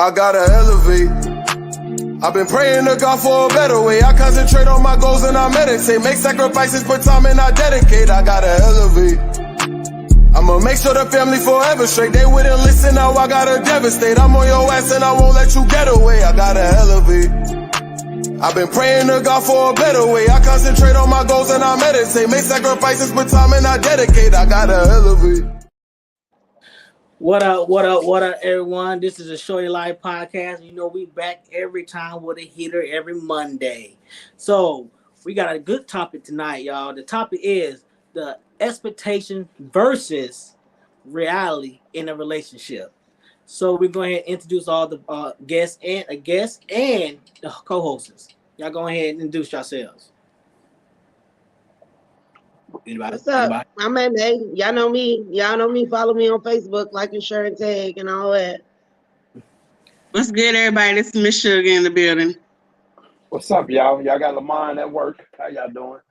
I gotta elevate. I've been praying to God for a better way. I concentrate on my goals and I meditate. Make sacrifices, put time and I dedicate. I gotta elevate. I'ma make sure the family forever straight. They wouldn't listen, now I gotta devastate. I'm on your ass and I won't let you get away. I gotta elevate. I've been praying to God for a better way. I concentrate on my goals and I meditate. Make sacrifices, put time and I dedicate. I gotta elevate. What up, everyone? This is a Show Your Life podcast. You know, we back every time with a hitter every Monday. So we got a good topic tonight, y'all. The topic is the expectation versus reality in a relationship. So we're going to introduce all the guests and the co-hosts. Y'all go ahead and introduce yourselves. Anybody? What's up? Anybody? I'm May. Y'all know me. Follow me on Facebook, like and share and tag and all that. What's good, everybody? This is Miss Sugar in the building. What's up, y'all? Y'all got Lamont at work. How y'all doing?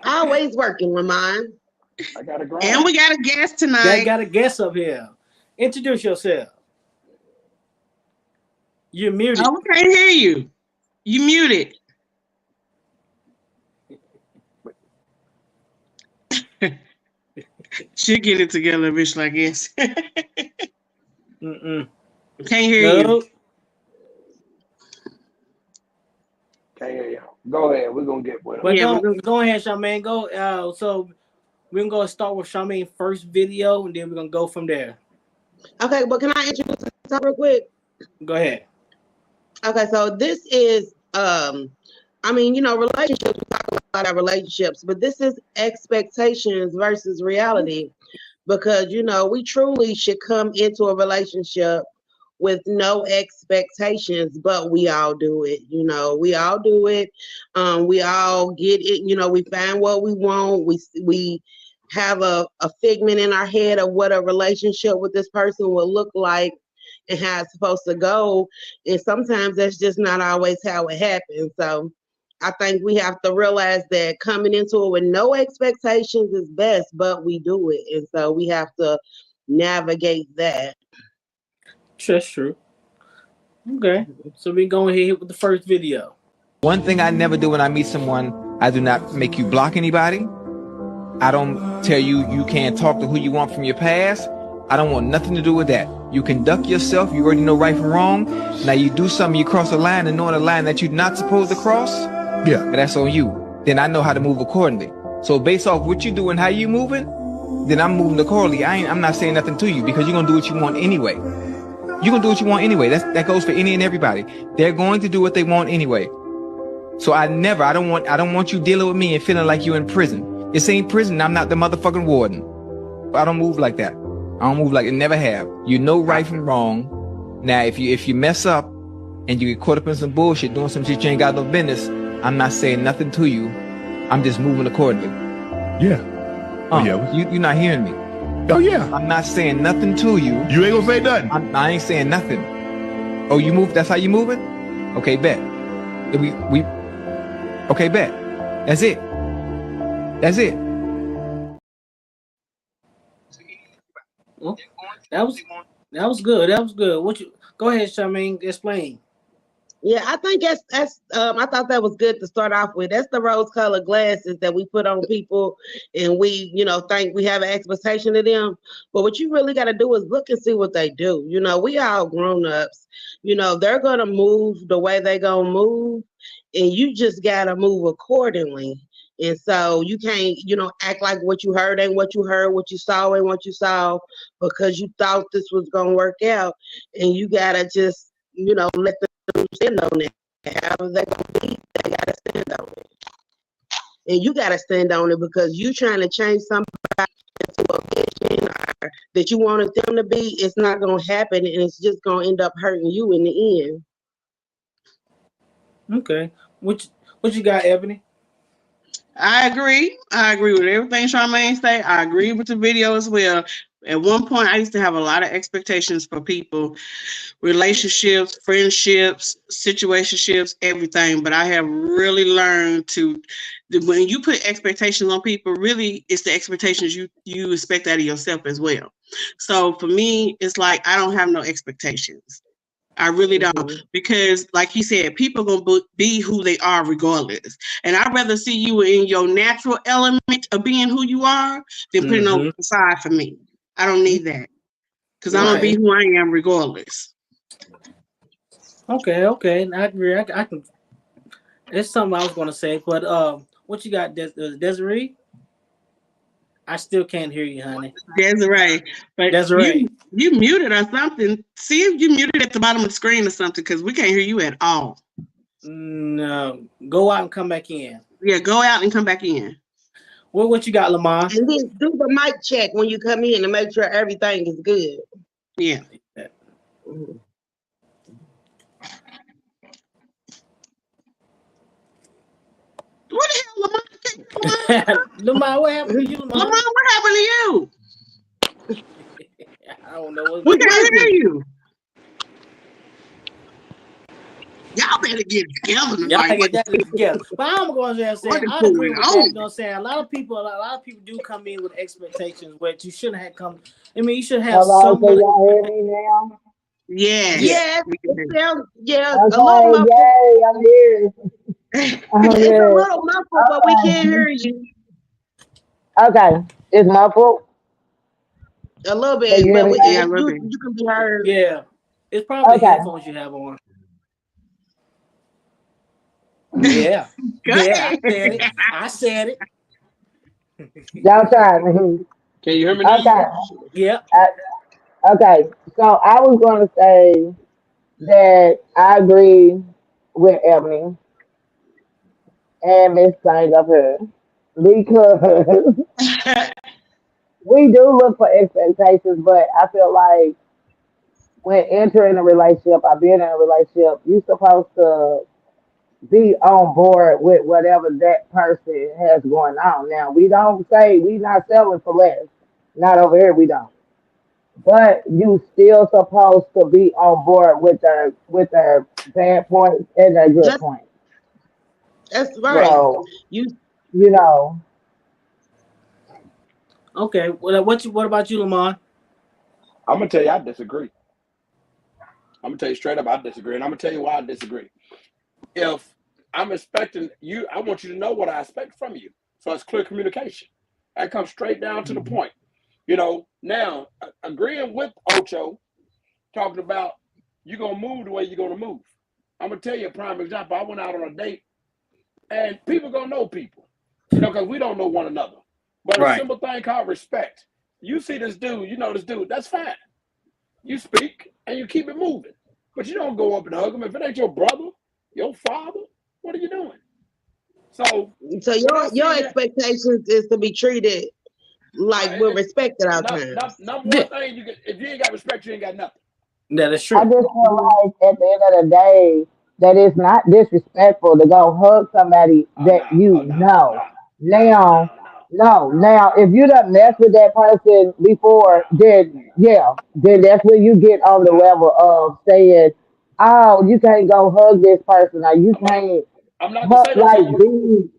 Always working, Lamont. I got a grind. And we got a guest tonight. They got a guest up here. Introduce yourself. You're muted. Oh, we can't hear you. You muted. She'll get it together, bitch, I guess. Can't hear you. Can't hear you. Go ahead. We're going to get with it. But yeah, go ahead, Charmaine. Go. So we're going to start with Charmaine's first video, and then we're going to go from there. Okay, but can I introduce myself real quick? Go ahead. Okay, so this is, relationships, we talk about our relationships, but this is expectations versus reality because, we truly should come into a relationship with no expectations, but we all do it. We all do it. We all get it. We find what we want. We have a figment in our head of what a relationship with this person will look like and how it's supposed to go. And sometimes that's just not always how it happens. So I think we have to realize that coming into it with no expectations is best, but we do it. And so we have to navigate that. That's true. Okay. So we go ahead with the first video. One thing I never do when I meet someone, I do not make you block anybody. I don't tell you you can't talk to who you want from your past. I don't want nothing to do with that. You conduct yourself. You already know right from wrong. Now you do something, you cross a line and knowing a line that you're not supposed to cross. Yeah. But that's on you. Then I know how to move accordingly. So based off what you do and how you moving, then I'm moving accordingly. I'm not saying nothing to you because you're going to do what you want anyway. You're going to do what you want anyway. That goes for any and everybody. They're going to do what they want anyway. So I don't want you dealing with me and feeling like you're in prison. This ain't prison. I'm not the motherfucking warden. I don't move like that. I don't move like it, never have. You know right from wrong. Now, if you mess up and you get caught up in some bullshit, doing some shit you ain't got no business, I'm not saying nothing to you. I'm just moving accordingly. Yeah. You're not hearing me. Oh, yeah. I'm not saying nothing to you. You ain't gonna say nothing. I ain't saying nothing. Oh, you move? That's how you moving? Okay, bet. Okay, bet. That's it. That's it. Well, that was good. That was good. Go ahead, Charmaine, explain. Yeah, I think that's I thought that was good to start off with. That's the rose-colored glasses that we put on people and we, think we have an expectation of them. But what you really got to do is look and see what they do. We all grown-ups. They're going to move the way they're going to move, and you just got to move accordingly. And so you can't, act like what you heard ain't what you heard, what you saw ain't what you saw, because you thought this was going to work out. And you got to just, let them stand on it. However they going to be, they got to stand on it. And you got to stand on it because you trying to change somebody into a vision that you wanted them to be. It's not going to happen, and it's just going to end up hurting you in the end. Okay. What you got, Ebony? I agree with everything Charmaine said. I agree with the video as well. At one point, I used to have a lot of expectations for people, relationships, friendships, situationships, everything. But I have really learned when you put expectations on people, really, it's the expectations you expect out of yourself as well. So for me, it's like I don't have no expectations. I really don't, because like he said, people gonna be who they are regardless. And I'd rather see you in your natural element of being who you are than putting on the facade for me. I don't need that, because I'm gonna be who I am regardless. Okay, I agree. I can. It's something I was gonna say, but what you got, Desiree? I still can't hear you, honey. Desiree, but Desiree, you muted or something. See if you muted at the bottom of the screen or something, because we can't hear you at all. No, go out and come back in. Yeah, go out and come back in. What you got, Lamont? And then do the mic check when you come in to make sure everything is good. Yeah. What the hell, Lamont? Lamont, what happened to you, Lamont? Lamont, what happened to you? I don't know. We can't hear you. Y'all better get together. Y'all get that together. But I'm going to say, I agree with that. You know what I'm saying? A lot of people do come in with expectations, which you shouldn't have come. I mean, you should have some. Can y'all hear me now? Yeah. Yes. Yeah. Okay, yay, I'm here. It's a little muffled, but we can't hear you. Okay, it's muffled. A little bit, Can you hear but me? you can be heard. Yeah. It's probably Okay. the headphones you have on. Yeah. Yeah, I said it. Y'all trying to hear. Can you hear me? Okay. Yeah. Okay, so I was going to say that I agree with Ebony and Miss Thing up here, because we do look for expectations, but I feel like when entering a relationship or being in a relationship, you're supposed to be on board with whatever that person has going on. Now, we don't say we not selling for less. Not over here, we don't. But you still supposed to be on board with their bad points and their good points. That's right. So, You know. Okay. What about you, Lamont? I'm gonna tell you I disagree. I'm gonna tell you straight up I disagree, and I'm gonna tell you why I disagree. If I'm expecting you, I want you to know what I expect from you. So it's clear communication. That comes straight down to the point. You know, now agreeing with Ocho, talking about you're gonna move the way you're gonna move. I'm gonna tell you a prime example. I went out on a date, and people gonna know people, you know, because we don't know one another. But a simple thing called respect. You see this dude, you know this dude, that's fine. You speak and you keep it moving. But you don't go up and hug him. If it ain't your brother, your father, what are you doing? So your expectations is to be treated like with respect at all times. Number one thing, if you ain't got respect, you ain't got nothing. That is true. I just feel like at the end of the day that it's not disrespectful to go hug somebody that you know. Now, if you done messed with that person before, then that's when you get on the level of saying, "Oh, you can't go hug this person, or you can't." I'm not gonna say that to you.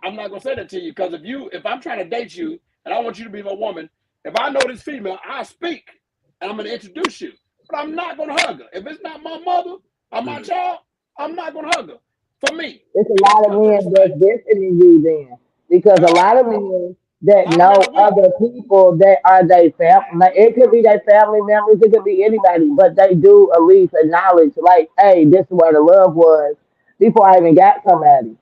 I'm not gonna say that to you, because if I'm trying to date you and I want you to be my woman, if I know this female, I speak and I'm gonna introduce you, but I'm not gonna hug her. If it's not my mother or my child, I'm not gonna hug her. For me, it's a lot of men that's different than you then. Because a lot of men that know other people that are their family, it could be their family members, it could be anybody, but they do at least acknowledge, like, hey, this is where the love was before I even got somebody.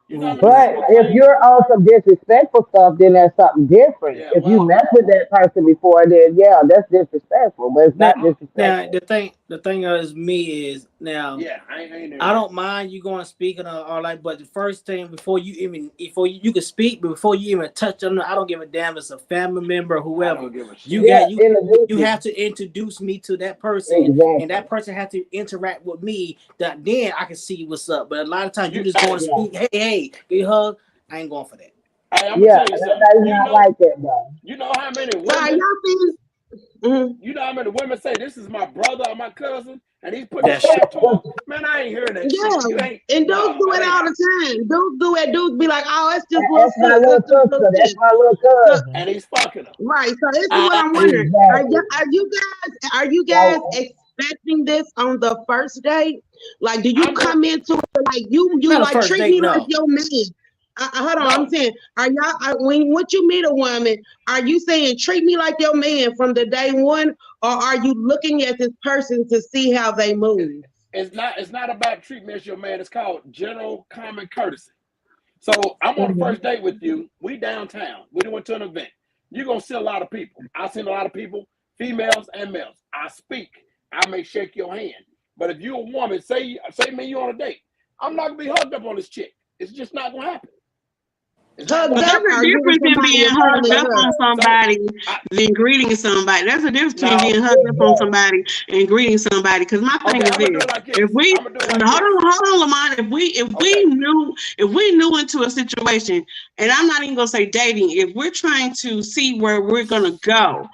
But if you're on some disrespectful stuff, then that's something different. Yeah, if you mess with that person before, then that's disrespectful. But it's not disrespectful. Now the thing is me is now. Yeah, I don't mind you going speaking or like, but the first thing before you can speak, but before you even touch them, I don't give a damn if it's a family member or whoever. You have to introduce me to that person, and that person has to interact with me. That then I can see what's up. But a lot of times you just going to speak, hey, get a hug. I ain't going for that. Hey, I'm gonna tell you something. Not like that, though. You know how many women? You know how many women say this is my brother or my cousin, and he's putting his That's back to him, man, I ain't hearing that shit. You Yeah, ain't, and no, dudes do it that all ain't. the time. Dudes do it. Dudes be like, "Oh, it's just little That's my sis, little that's just little sister. That's sis." my little So, cousin. And he's fucking them. right. So this is what I I'm wondering: Exactly. are you guys expecting this on the first date? Like, do you I'm come into it like you not a like first treat date, me like no. your man? Hold on, No. I'm saying, are y'all when once you meet a woman, are you saying treat me like your man from the day one, or are you looking at this person to see how they move? It's not about treating me as your man. It's called general common courtesy. So I'm on the first date with you. We downtown. We went to an event. You're gonna see a lot of people. I've seen a lot of people, females and males. I speak. I may shake your hand. But if you're a woman, say me you on a date, I'm not gonna be hugged up on this chick. It's just not gonna happen. It's not Hugged gonna But up, there's happen. a or giving difference in somebody being a hugged cuddly up hug? on somebody I, than greeting somebody. There's a difference between no, being hugged up on somebody and greeting somebody. Because my thing okay, is I'm gonna do this: it like this. if we I'm gonna do it like hold this. on, Lamont, if we Okay. knew into a situation, and I'm not even gonna say dating, if we're trying to see where we're gonna go,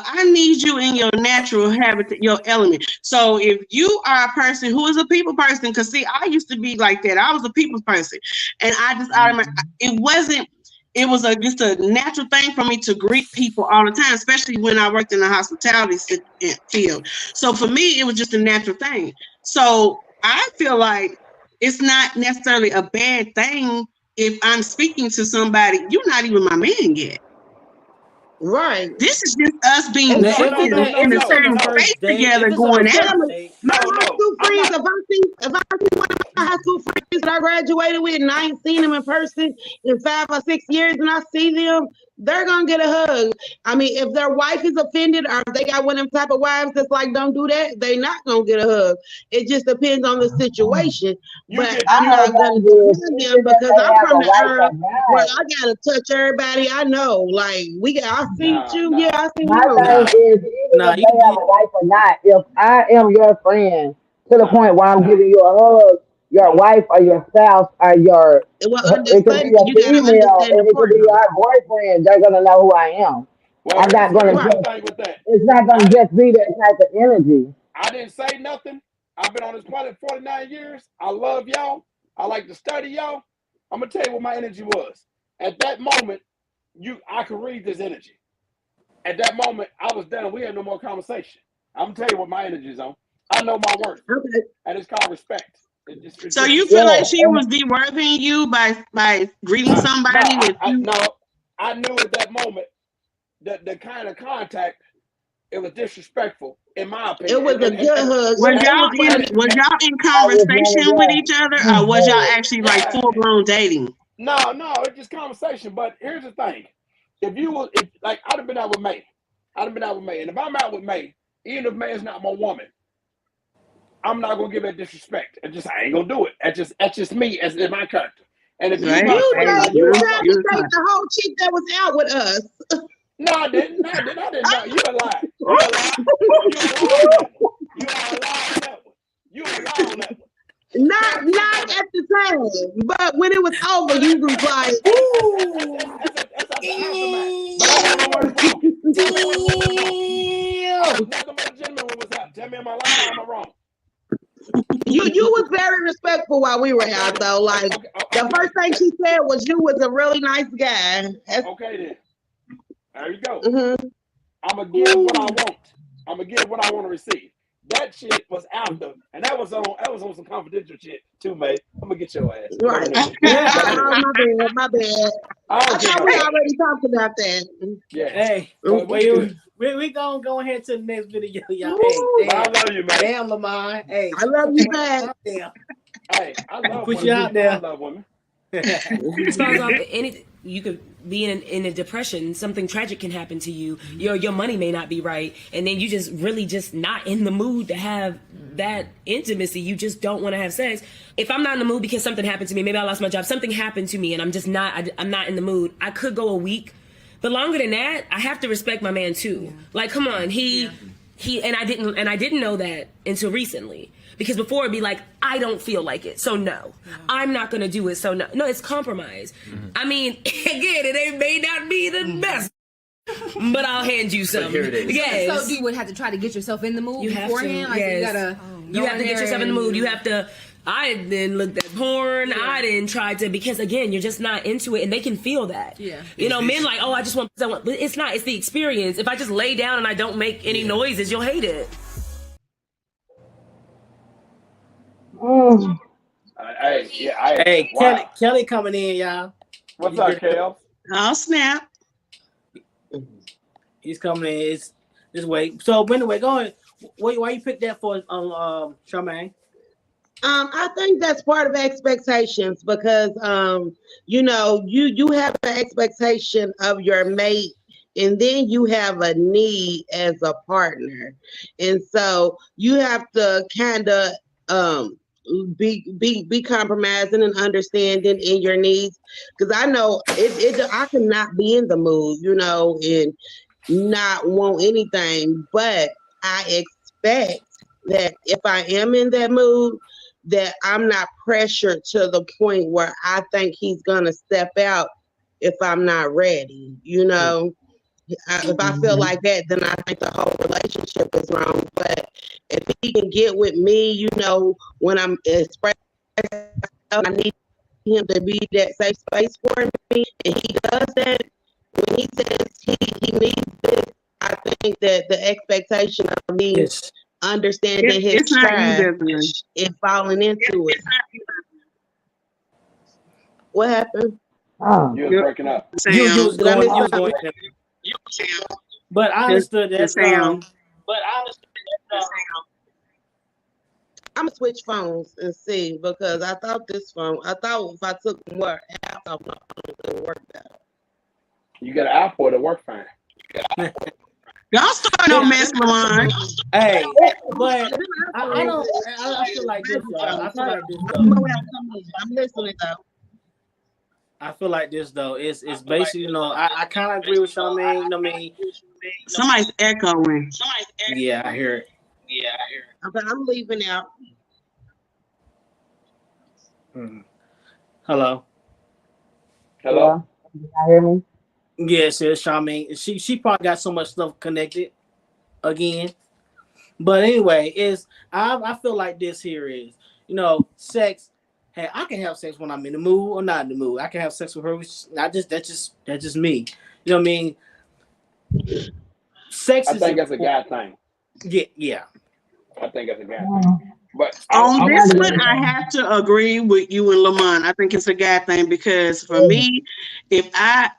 I need you in your natural habitat, your element. So if you are a person who is a people person, because see, I used to be like that. I was a people's person, and I just it was just a natural thing for me to greet people all the time, especially when I worked in the hospitality field. So for me, it was just a natural thing. So I feel like it's not necessarily a bad thing if I'm speaking to somebody. You're not even my man yet. Right. This is just us being Now, No, if no, it's no, not, no, if in a it's no, on the certain no. space first date, together if it's on going the at first it. date, My No, high no. school I'm friends, not. if I see one of my high school friends that I graduated with and I ain't seen them in person in 5 or 6 years and I see them, they're gonna get a hug. I mean, if their wife is offended or if they got one of them type of wives that's like, don't do that, they not gonna get a hug. It just depends on the situation. You But get My I'm you. not gonna whole thing is, defend them even if because they I'm have from a the wife era or where not, I gotta touch everybody I know. Like I seen Nah, you, nah, yeah, I seen my you. thing nah, is, even nah, if they have you a wife or not, if I am your friend to the nah, point where I'm nah, giving you a hug, your nah. wife or your spouse or your, Well, it could be understand a you gotta female understand the and it could be partner. our boyfriend, they're gonna know who I am. Well, I'm not gonna here's my Right. just, thing with that. it's not I gonna just be that type of energy. didn't say nothing. I've been on this planet 49 years. I love y'all. I like to study y'all. I'm gonna tell you what my energy was. At that moment, I could read this energy. At that moment, I was done. We had no more conversation. I'm gonna tell you what my energy is on. I know my worth, Okay. and it's called respect. It's So just you as feel simple Yeah, as like that. she was deworthing you by greeting somebody that you No. I knew at that moment that the kind of contact, it was disrespectful, in my opinion. It was a good hug. was It was one of y'all the, in I was one of conversation with each other, or was y'all them. actually like yeah, full blown dating? no, it's just conversation. But here's the thing: if like I'd have been out with May, and if I'm out with May, even if May is not my woman, I'm not gonna give it disrespect. I ain't gonna do it. That's just me as in my character. And if you Right? my you friend, said Hey, like you you my tried brother, to you're take the whole chick that was out with us. no, I didn't. I didn't know. You a lie. You a lie. You a lie on that one. You are a lie on that one. You a lie on that one. Not Tell the truth on at that. the time, but when it was over, No, you was like, that's the aftermath. But I wasn't the one walking. Tell me what was wrong. I was nothing but a gentleman when was out. Tell me, am I lying or am I wrong? you was very respectful while we were out though. Like the first thing she said was you was a really nice guy. Okay then. There you go. Mm-hmm. I'm gonna give what I want. I'm gonna give what I want to receive. That shit was after, and that was on some confidential shit too, mate. I'm gonna get your ass. Right. yeah. Oh, my bad. I I don't care thought about we that. already talked about that. Yeah. Hey, But we gonna go ahead to the next video, y'all. Ooh, Hey, I damn, love you, man. damn, Lamar. Hey, I love you back. damn. Hey, I love Put women. you out I there. love women. Starts off any you could be in a depression, something tragic can happen to you, your money may not be right, and then you just really just not in the mood to have that intimacy. You just don't want to have sex. If I'm not in the mood because something happened to me, maybe I lost my job, something happened to me and I'm just not I'm not in the mood, I could go a week, but longer than that I have to respect my man too. Like, come on, he and I didn't know that until recently. Because before it'd be like, I don't feel like it, so no. I'm not gonna do it, so no. No, it's compromise. I mean, again, may not be the best. but I'll hand you some. here it is. Yes. So do you would have to try to get yourself in the mood You have to, beforehand? Like yes. you gotta. You have to get yourself in the mood. You have to. I then looked at porn. Yeah. I didn't try to, because again, you're just not into it, and they can feel that. Yeah. You know, men like, oh, I just want, but it's not. It's the experience. If I just lay down and I don't make any noises, you'll hate it. Hey, wow. Kelly coming in, y'all. What's up, Kel? Oh, snap. He's coming in. Just wait. So anyway, go ahead. Why you picked that for Charmaine? I think that's part of expectations because you know, you have an expectation of your mate, and then you have a need as a partner, and so you have to kind of be compromising and understanding in your needs. Because I know I cannot be in the mood, you know, and not want anything, but I expect that if I am in that mood, that I'm not pressured to the point where I think he's gonna step out if I'm not ready. You know, if I feel like that, then I think the whole relationship is wrong. But if he can get with me, you know, when I'm expressing, I need him to be that safe space for me, and he does that. When he says he needs this, I think that the expectation of me understanding his It's not tribe easy. and falling into it. What happened? Oh. You was breaking up. You Sam. was going. You was going. But I understood that. Sam. I'm gonna switch phones and see because I thought if I took more apps off my phone, it would work better. You got an app for it to work fine. Y'all start no mess, Lamar. Hey, but I don't. I feel like this. I feel like this though. I'm listening though. I feel like this though. It's basically, you know, I kind of agree with Charmaine. You know what I mean? Somebody's echoing. Yeah, I hear it. Okay, I'm leaving out. Hello. Hello. Yeah. You hear me? Yes, it's Charmaine. She probably got so much stuff connected again. But anyway, I feel like this here is, you know, sex. Hey, I can have sex when I'm in the mood or not in the mood. I can have sex with her. That's just me. You know what I mean? Sex I is think that's a guy thing. Yeah. I think that's a guy thing. But On this one, I have to agree with you and Lamont. I think it's a guy thing because for me, if I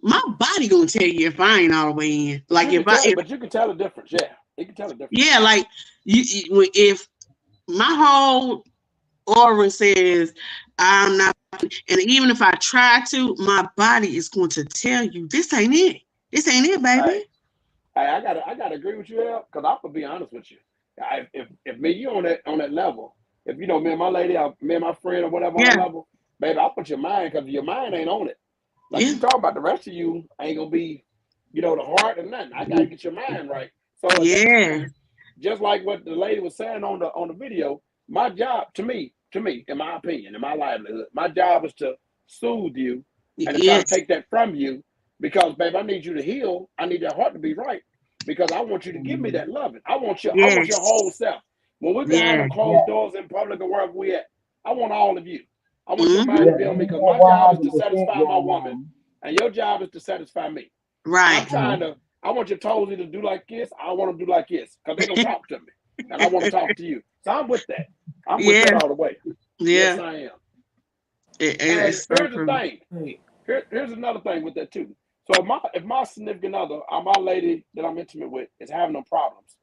my body gonna tell you if I ain't all the way in. Like but you can tell the difference. Yeah, you can tell the difference. Yeah, like if my whole aura says I'm not, and even if I try to, my body is going to tell you this ain't it. This ain't it, baby. Hey, I gotta agree with you, because I'm gonna be honest with you. If me you on that level, if you know me and my lady, me and my friend or whatever on that level, baby, I'll put your mind because your mind ain't on it. Like you talking about the rest of you ain't gonna be, you know, the heart and nothing. I gotta get your mind right. So just like what the lady was saying on the video, my job to me, in my opinion, in my livelihood, my job is to soothe you and to try to take that from you because, babe, I need you to heal. I need that heart to be right because I want you to give me that loving. I want your whole self. When we're behind the closed doors in public or wherever we at, I want all of you. I want your mind to be on me because my job is to satisfy my woman and your job is to satisfy me. Right. I want your toes to do like this. I want them to do like this because they're going to talk to me and I want to talk to you. So I'm with that. I'm with that all the way. Yes, I am. Here's the thing. Here's another thing with that too. So if my significant other or my lady that I'm intimate with is having them problems,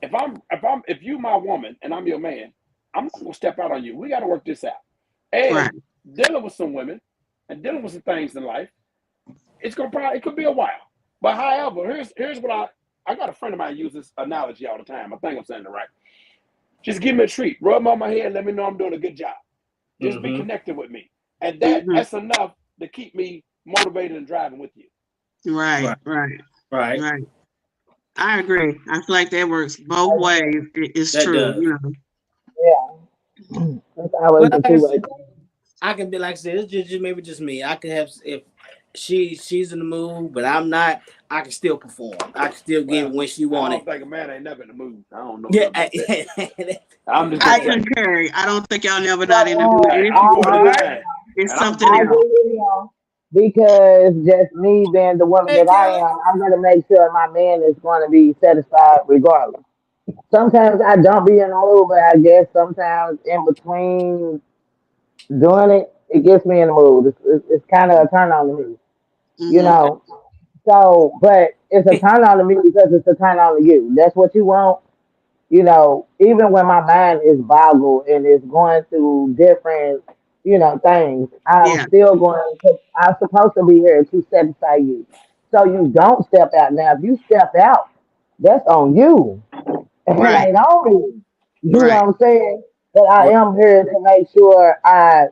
if you my woman and I'm your man, I'm not gonna step out on you. We got to work this out. And dealing with some women and dealing with some things in life, it could be a while. But however, here's what I got a friend of mine use this analogy all the time. I think I'm saying it right. Just give me a treat, rub my head, and let me know I'm doing a good job. Just be connected with me, and that's enough to keep me motivated and driving with you. Right. I agree. I feel like that works both ways. It's That true. does. You know. Yeah. That's always the two-way. I can be like I said, it's just maybe just me. I can have she's in the mood, but I'm not. I can still perform. I can still give it when she I want don't it. think a man ain't never in the mood. I don't know. Yeah, About that. I'm just I saying. concur. I don't think y'all never not in the mood. Hey, If I'm you are, 49. it's And I'm something I else. agree with him because just me being the woman Hey, that I Kelly. am, I'm gonna make sure my man is going to be satisfied regardless. Sometimes I don't be in the mood, but I guess sometimes in between doing it, it gets me in the mood. It's kind of a turn on to me, you Mhm. know. So, but it's a turn on to me because it's a turn on to you. That's what you want, you know. Even when my mind is boggled and is going through different, things, I'm Yeah. still going to. I'm supposed to be here to satisfy you. So you don't step out. Now, if you step out, that's on you. It Right. ain't on me. You know Right. what I'm saying? But I Well, am here to make sure I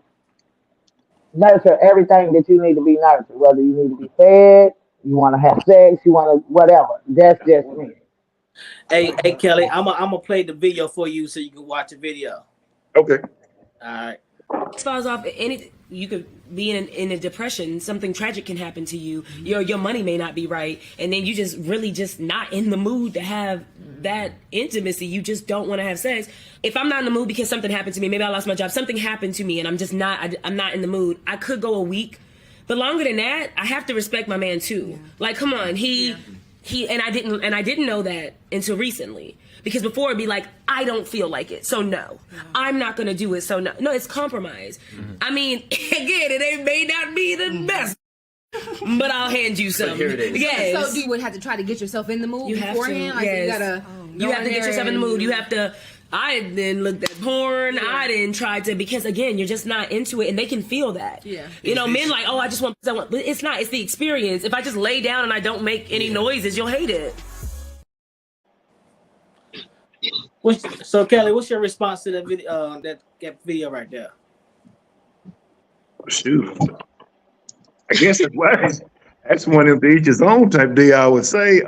nurture everything that you need to be nurtured. Whether you need to be fed, you want to have sex, you want to whatever. That's just me. hey, Kelly, I'm gonna play the video for you so you can watch the video. Okay. All right. Falls off any you could be in a depression, something tragic can happen to you, your money may not be right, and then you just really just not in the mood to have that intimacy. You just don't want to have sex. If I'm not in the mood because something happened to me, maybe I lost my job, something happened to me and I'm just not I'm not in the mood, I could go a week, but longer than that I have to respect my man too. Like, come on, he and I didn't know that until recently. Because before it'd be like, I don't feel like it, so no. I'm not gonna do it, so no. No, it's compromise. I mean, again, it may not be the best, but I'll hand you some. So Yes. you would have to try to get yourself in the mood You have to, beforehand. Like yes. you gotta. You have to get yourself in the mood. You have to. I then looked at porn. I didn't try to, because again, you're just not into it, and they can feel that. Yeah. You know, men like, oh, I just want, but it's not. It's the experience. If I just lay down and I don't make any noises, you'll hate it. So Kelly, what's your response to that video? That video right there. Shoot. I guess that's one of the each his own type deal, I would say.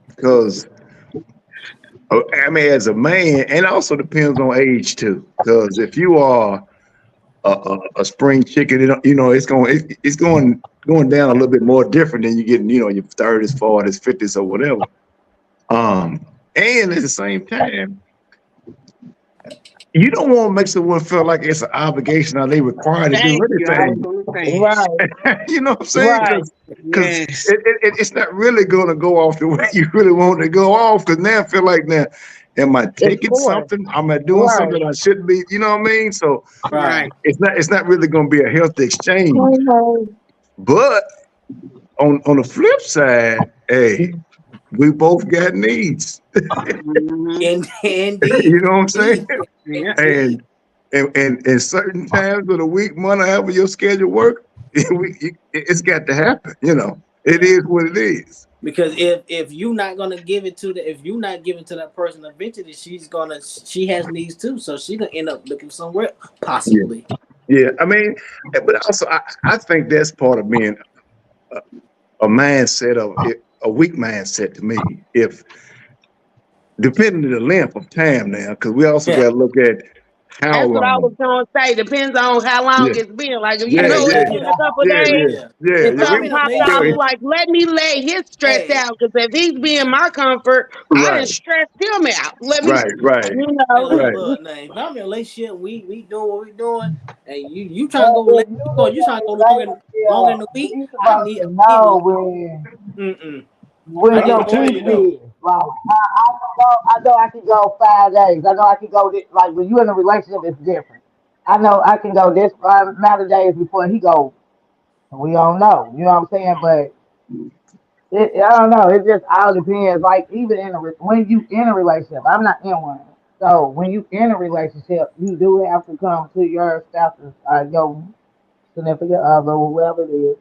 Because I mean, as a man, and it also depends on age too. Because if you are a spring chicken, it's going down a little bit more different than you get, your 30s, 40s, 50s, or whatever. And at the same time, you don't want to make someone feel like it's an obligation or they required to do Thank you. I was anything. gonna say. Right, You know what I'm saying? right. Because Yes. it's not really going to go off the way you really want it to go off. Because now I feel like, now, am I taking forced. something? Am I doing Right. something I shouldn't be? You know what I mean? So Right. it's not really going to be a healthy exchange. Mhm. But on the flip side, hey, we both got needs. Mhm. Indeed. You know what I'm saying? Yeah. And certain times of the week, month, however your schedule work, it's got to happen. It is what it is. Because if you're not gonna give it to if you're not giving to that person, eventually she has needs too, so she's gonna end up looking somewhere possibly. Yeah, I mean, but also I think that's part of being a mindset a weak mindset to me. If depending on the length of time now, because we also got to look at how That's what I long. was gonna say. Depends on how long Yeah. it's been. Like if Yeah, you know yeah, it's been a couple days and If I'm something in a popped off, relationship, like let me lay his stress hey, out. Because if he's being my comfort, I done Right, stressed him out. Let me, right. you hey, know. look, now if I'm in a relationship, we doing what we doing, and you trying to But go if you in you trying to go a longer in the relationship, week, you I supposed need to know when I need your to know when to peak go. is. Like I know I can go 5 days. I know I can go like when you're in a relationship, it's different. I know I can go this amount of days before he go. We don't know. You know what I'm saying? But I don't know. It just all depends. Like even when you in a relationship, I'm not in one. So when you in a relationship, you do have to come to your spouse's, your significant other, whoever it is,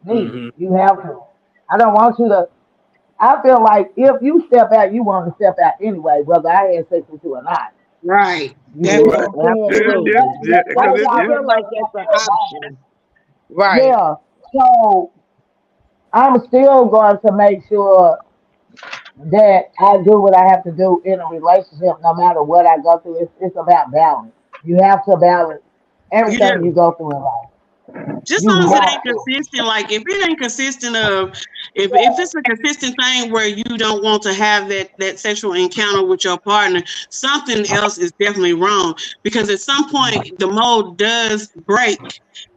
needs. Mm-hmm. You have to. I don't want you to. I feel like if you step out, you want to step out anyway, whether I had sex with you or not. Right. You That know Right. what I'm saying? Absolutely. Yeah, I because just feel like that's an option. Right. Yeah. So I'm still going to make sure that I do what I have to do in a relationship, no matter what I go through. It's about balance. You have to balance you everything do. you go through in life. Just You long as it got ain't to. consistent, like if it ain't consistent of if it's a consistent thing where you don't want to have that sexual encounter with your partner, something else is definitely wrong. Because at some point the mold does break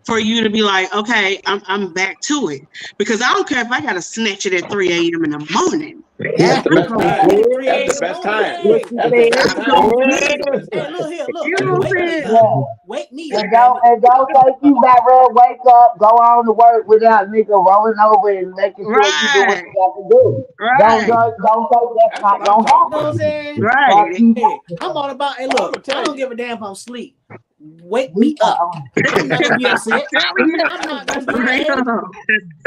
for you to be like, okay, I'm back to it. Because I don't care if I gotta snatch it at 3 a.m. in the morning. That's the I'm best gonna time. get Yeah, 3 That's a.m. the in the best morning. time. what Hey, you That's the said? best I'm gonna time. get That's the it. best hey, time. look here, look. You know what I'm Wake me saying? up. Yeah. Wake me up, And damn don't it. take you back there, wake up, go on to work without nigga rolling over and making sure you do what Right, you got to do. right, Don't think that's That's what not I'm gonna talking You know what I'm about. happen. saying? Fuck right. you Hey, talking I'm all about, hey, Well, I'm look, gonna I tell don't you. give a damn if I'm asleep. Wake We me up. on. I'm not gonna be upset. Telling you. I'm not gonna be I mad. know.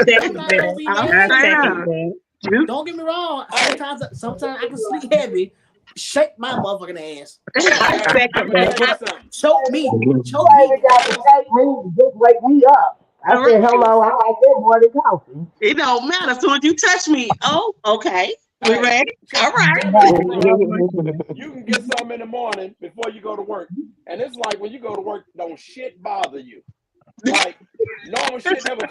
I'm Second not gonna that. be I'm I mad. second saying. that. You Don't get me wrong. Hey, Sometimes I can sleep heavy. Shake my motherfucking ass. I hey, I'm second gonna tell that. you something. Choke me. You Choke ain't me. even got to Ever, take me, just wake me up. I said, right. hello, I like that more than coffee. It don't matter. As soon as you touch me, oh, okay. We hey, ready? All right. tell me if I'm wrong. Right. You can get something in the morning before you go to work, and it's like when you go to work, don't shit bother you. Like normal shit never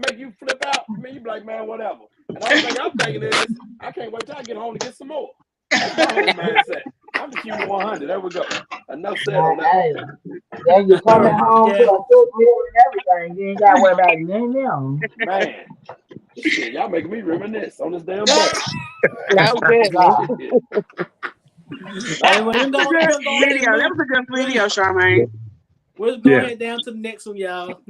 make you flip out. I mean, you be like, man, whatever. And the only thing I'm thinking is, I can't wait till I get home to get some more. That's my whole mindset. I'm just keeping it 100. There we go. Enough said on that Hey, then you All coming right. home to Yeah. a good meal and everything. You ain't got to worry about nothing else. one. Man, shit, y'all making me reminisce on this damn bus. No goodness. God. Shit. Hey, well, That was a good we'll go ahead and video. That move. was a good video, Charmaine. We'll go Yeah. ahead down to the next one, y'all.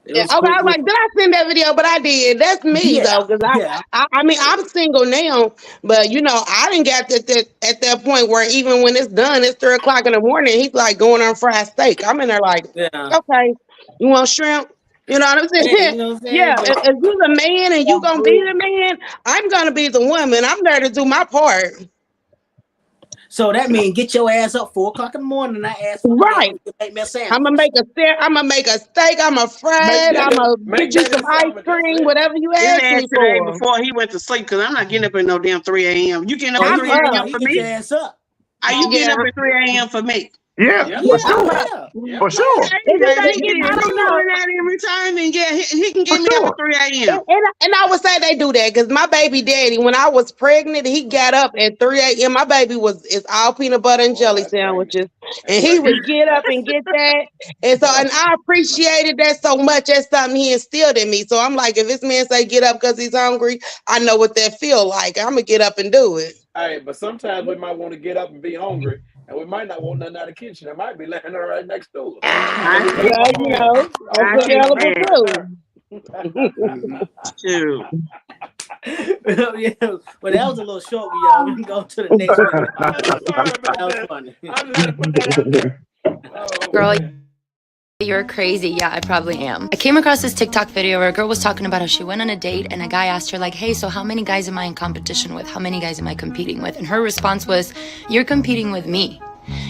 It Yeah, was okay, I quick. was like, did I send that video? But I did. That's me Yeah. though, because Yeah. I mean, I'm single now, but you know, I didn't get at that point where even when it's done, it's 3 o'clock in the morning. He's like going on fried steak. I'm in there like, Yeah. okay, you want shrimp? You know what I'm Hey, saying? you know what I'm saying? Yeah, But if you the man and you gonna be the man, I'm gonna be the woman. I'm there to do my part. so that means get your ass up 4 o'clock in the morning and I ask for the Right. damn to make me a I'm gonna sandwich. make a steak. I'm gonna fry Make it. I'm that gonna make get you that some his ice sandwich. That's cream, it. whatever you His ask ass me today for. before he went to sleep because I'm not getting up at no damn 3 a.m. You getting up Oh, at I'm he 3 get up. a.m. he for get your me? ass up. Are you getting Yeah. up at 3 a.m. for me? Yeah, Yep. Yeah, for I'm sure. up. yeah. Yep. For sure. Okay, And the maybe thing is, I if don't he know. doing that every time, then yeah, he can For get me up at sure. 3 a.m. And I would say they do that because my baby daddy, when I was pregnant, he got up at 3 a.m. My baby is all peanut butter and Boy, jelly that's pregnant. sandwiches. That's And he pregnant. would get up and get that. And I appreciated that so much. That's something he instilled in me. So I'm like, if this man say get up because he's hungry, I know what that feel like. I'm gonna get up and do it. Hey, but sometimes we might want to get up and be hungry, and we might not want nothing out of the kitchen. It might be laying there right next to us. I So we see. might Well, want to you go ahead. know, All that's I right, see, I'm gonna available man. get up too. there. Shoot. Yeah. Well, that was a little short one, y'all. We can go to the next one. I'm sorry about That was that. funny. I just had to put that out there. Oh Girl, man. you're crazy. Yeah, I probably am. I came across this TikTok video where a girl was talking about how she went on a date and a guy asked her like, hey, so how many guys am I in competition with? How many guys am I competing with? And her response was, you're competing with me.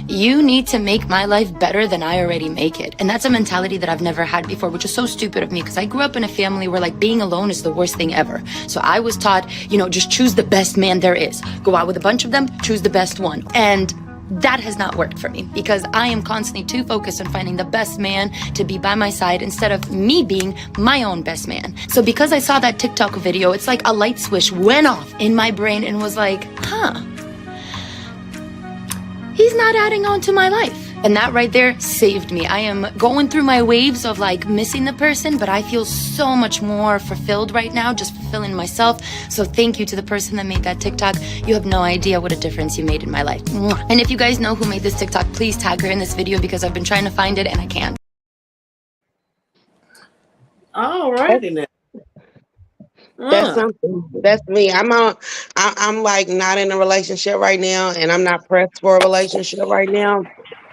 You need to make my life better than I already make it. And that's a mentality that I've never had before, which is so stupid of me because I grew up in a family where like being alone is the worst thing ever. So I was taught, just choose the best man there is. Go out with a bunch of them, choose the best one. And that has not worked for me because I am constantly too focused on finding the best man to be by my side instead of me being my own best man. So because I saw that TikTok video, it's like a light switch went off in my brain and was like, he's not adding on to my life. And that right there saved me. I am going through my waves of like missing the person, but I feel so much more fulfilled right now, just fulfilling myself. So thank you to the person that made that TikTok. You have no idea what a difference you made in my life. And if you guys know who made this TikTok, please tag her in this video because I've been trying to find it and I can't. All right, then. That's something. That's me. I'm like not in a relationship right now, and I'm not pressed for a relationship right now.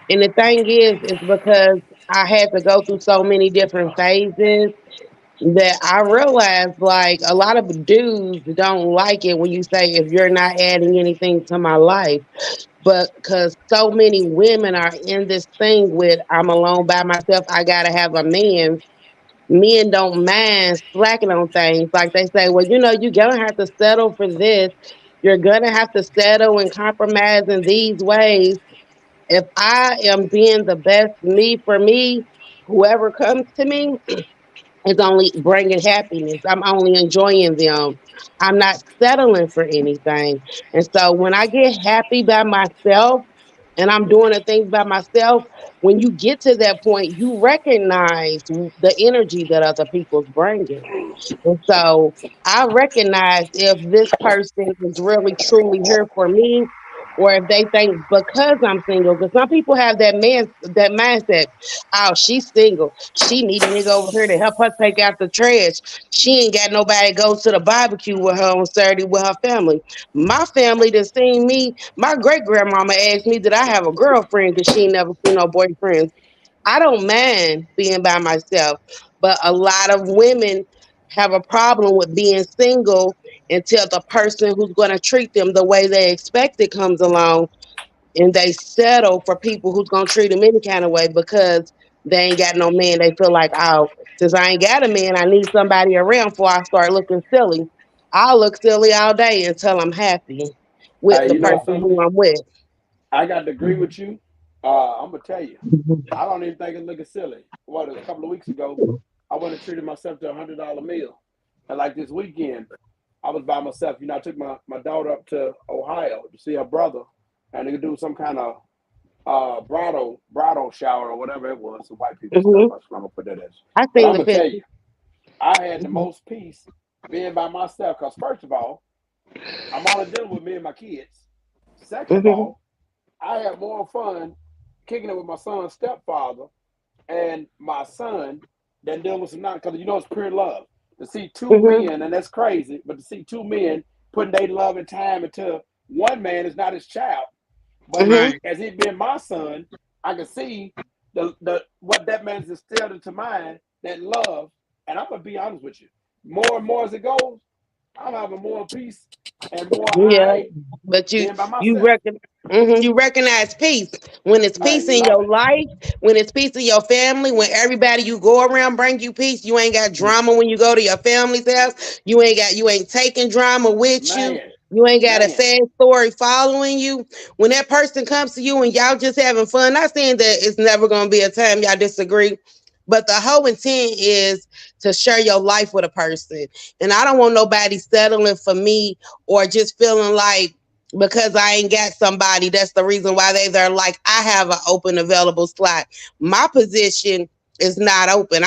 And the thing is because I had to go through so many different phases that I realized like a lot of dudes don't like it when you say if you're not adding anything to my life. But because so many women are in this thing with I'm alone by myself, I gotta have a man. men don't mind slacking on things. Like they say, well, you're gonna have to settle for this. You're gonna have to settle and compromise in these ways. If I am being the best me for me, whoever comes to me is only bringing happiness. I'm only enjoying them. I'm not settling for anything. And so when I get happy by myself and I'm doing the things by myself, when you get to that point, you recognize the energy that other people's bringing. And so I recognize if this person is really truly here for me, or if they think because I'm single, because some people have that mindset, oh, she's single. She need a nigga over here to help her take out the trash. She ain't got nobody to go to the barbecue with her on Saturday with her family. My family that seen me, my great grandmama asked me, did I have a girlfriend? Because she ain't never seen no boyfriends. I don't mind being by myself, but a lot of women have a problem with being single until the person who's going to treat them the way they expect it comes along, and they settle for people who's going to treat them any kind of way because they ain't got no man. They feel like, oh, since I ain't got a man, I need somebody around before I start looking silly. I'll look silly all day until I'm happy with Hey, the you know person who something? I'm with. I got to agree with you. I'm gonna tell you, I don't even think it's looking silly. What, a couple of weeks ago, I went and treated myself to $100 meal, and like this weekend, I was by myself. I took my daughter up to Ohio to see her brother, and they could do some kind of bridal shower or whatever it was. The white people Hmm. stuff. I'm gonna put that as. I But seen I'm the gonna tell picture. you, I had the most peace being by myself. Cause first of all, I'm only dealing with me and my kids. Second of Hmm. all, I had more fun kicking it with my son's stepfather and my son than dealing with some non, because it's pure love. To see two Hmm. men, and that's crazy, but to see two men putting their love and time into one man is not his child. But Hmm. Right. as it being my son, I can see the what that man's instilled into mine, that love. And I'm gonna be honest with you. More and more as it goes, I'm having more peace and more Yeah, I but being by you myself. reckon you recognize peace when it's Man, peace you in love your it. life, when it's peace in your family, when everybody you go around bring you peace. You ain't got drama when you go to your family's house. You ain't taking drama with you. Man, You ain't got a man. sad story following you. When that person comes to you and y'all just having fun, not saying that it's never gonna be a time y'all disagree, but the whole intent is to share your life with a person. And I don't want nobody settling for me or just feeling like because I ain't got somebody, that's the reason why they're like, I have an open available slot. My position is not open.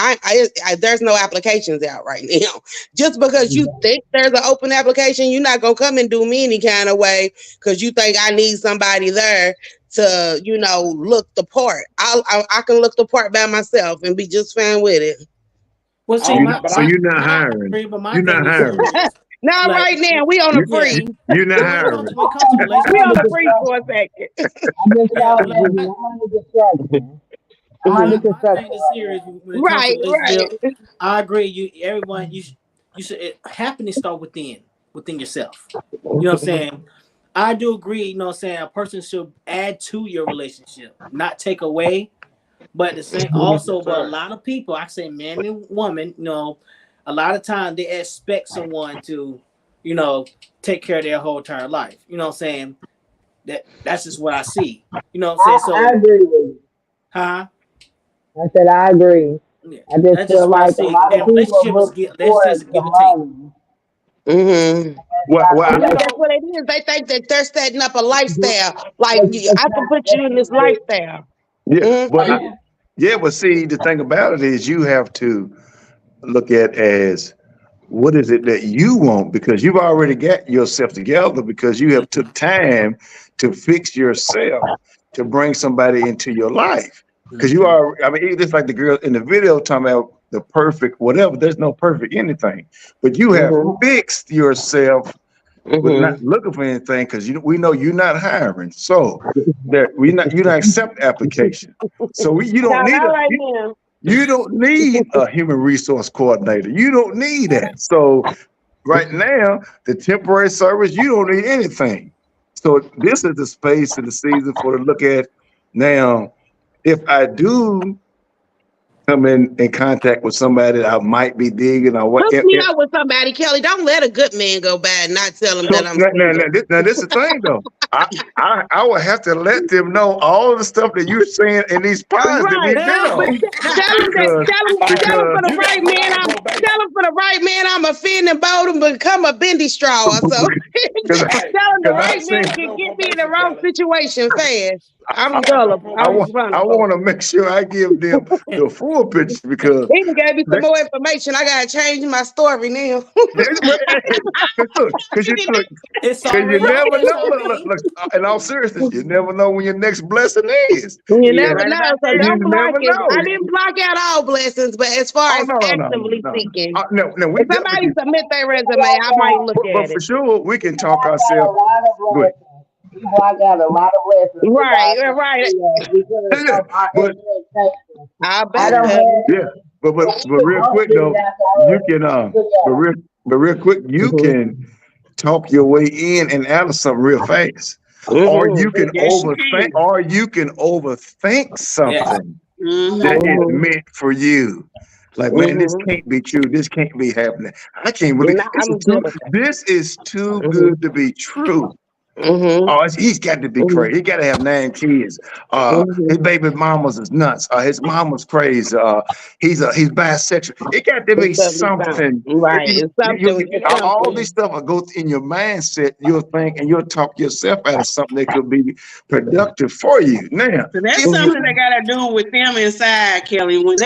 There's no applications out right now. Just because you think there's an open application, you're not gonna come and do me any kind of way because you think I need somebody there to, look the part. I can look the part by myself and be just fine with it. Well, I see, don't, my but So my I you're not my hiring. agree, but my You're thing not is hiring. serious. Not Like, right now. We on a yeah, free. You're not when it comes hiring. to when it comes to We on relationships, a free for a second. I just yeah, told but like you, I'm under construction. I'm under my construction thing is right serious now. when it comes to Right, relationship. right. I agree. You should happiness start within yourself. You know what I'm saying? I do agree. You know what I'm saying? A person should add to your relationship, not take away. But the same yes, also, but a sir. lot of people, I say man and woman, a lot of time they expect someone to, you know, take care of their whole entire life. You know what I'm saying? That's just what I see. You know what I'm saying? I So, agree with you. huh? I said I agree. Yeah, I just that's just feel what I like a see. lot of And people relationship is look that's just towards a the give and take. money. Mm-hmm. It's Well, not well, a And Yeah, you that's know, what it is. They think that they're setting up a lifestyle. Like it's I can not put you in this necessary. lifestyle. yeah, but Mm-hmm. hey, yeah, but see, the thing about it is you have to look at as what is it that you want because you've already got yourself together because you have took time to fix yourself to bring somebody into your life because you Mm-hmm. are. I mean, just like the girl in the video talking about the perfect whatever. There's no perfect anything, but you have Mm-hmm. fixed yourself with not Mm-hmm. looking for anything because we know you're not hiring. So that you don't accept application. So you No, don't need not a right now. you don't need a human resource coordinator. You don't need that. So right now, the temporary service, you don't need anything. So this is the space and the season for to look at now. If I do come in contact with somebody that I might be digging or what. Hook me up with somebody, Kelly. Don't let a good man go bad and not tell him So, that I'm single. now, this is the thing though. I will have to let them know all of the stuff that you're saying in these pods that we've been on. Tell him for the right man, I'm offending both and become a bendy straw. So tell him the right man can get me in the wrong situation fast. I'm gullible. I want to make sure I give them the full picture because he gave me some more information. I gotta change my story now. Because you never know. Look, in all seriousness, you never know when your next blessing is. You never know. So don't block it. I didn't block out all blessings, but as far as actively seeking, if somebody submit their resume, I might look at it. But for sure, we can talk ourselves. Good. I got a lot of lessons. Right. But I bet. But real quick though, you can but real quick, you can talk your way in and out of something real fast. Or you can overthink something that is meant for you. Like, man, this can't be true. This can't be happening. I can't believe this is too good to be true. Oh, he's got to be crazy. He got to have 9 kids. His baby mamas is nuts. His mama's crazy. He's bisexual. It got to be something. Right. All this stuff will go in your mindset. You'll think and you'll talk yourself out of something that could be productive for you. Now, so that's something they got to do with them inside, Kelly. When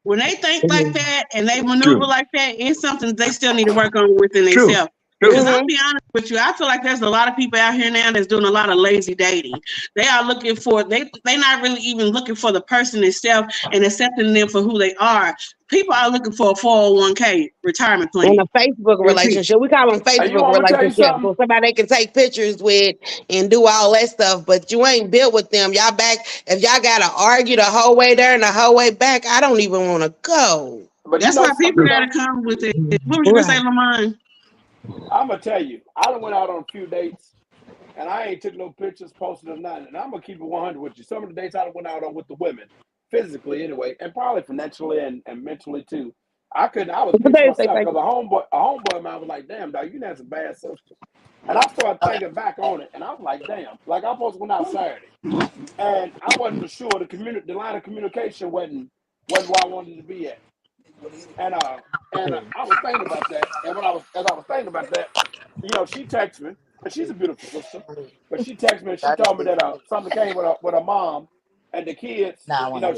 when they think like that and they maneuver like that, it's something they still need to work on within themselves. Because I'll be honest with you, I feel like there's a lot of people out here now that's doing a lot of lazy dating. They are looking for they not really even looking for the person itself and accepting them for who they are. People are looking for a 401k retirement plan. And a Facebook relationship. We call them Facebook relationships. So somebody they can take pictures with and do all that stuff, but you ain't built with them. Y'all back, if y'all gotta argue the whole way there and the whole way back, I don't even want to go. But that's why people gotta come with it. What was you gonna say, Lamont? I'm gonna tell you, I done went out on a few dates, and I ain't took no pictures, posted or nothing. And I'm gonna keep it 100 with you. Some of the dates I went out on with the women, physically anyway, and probably financially and mentally too. I was picking myself because a homeboy of mine was like, "Damn, dog, you had some bad sisters." And I started thinking back on it, and I was like, "Damn, like I supposed to went out Saturday, and I wasn't for sure the line of communication wasn't where I wanted to be at." And I was thinking about that, and as I was thinking about that, she texted me, and she's a beautiful sister, but she texted me and she told me that something came with her mom and the kids.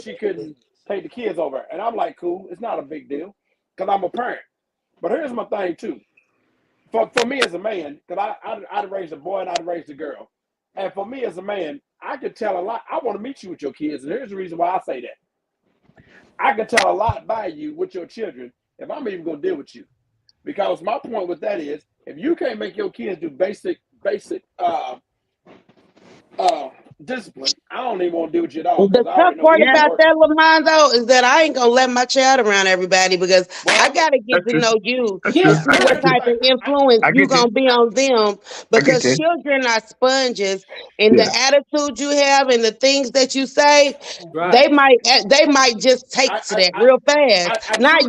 She couldn't take the kids over, and I'm like, cool, it's not a big deal, because I'm a parent. But here's my thing too, for me as a man, because I'd raised a boy and I'd raised a girl, and for me as a man, I could tell a lot. I want to meet you with your kids, and here's the reason why I say that. I can tell a lot by you with your children if I'm even going to deal with you. Because my point with that is, if you can't make your kids do basic discipline, I don't even want to deal with you at all. The tough part about that, Lamont, though, is that I ain't going to let my child around everybody because I got to get to know you. What type of influence you going to be on them, because children are sponges, and the attitude you have and the things that you say, they might just take to that real fast. Not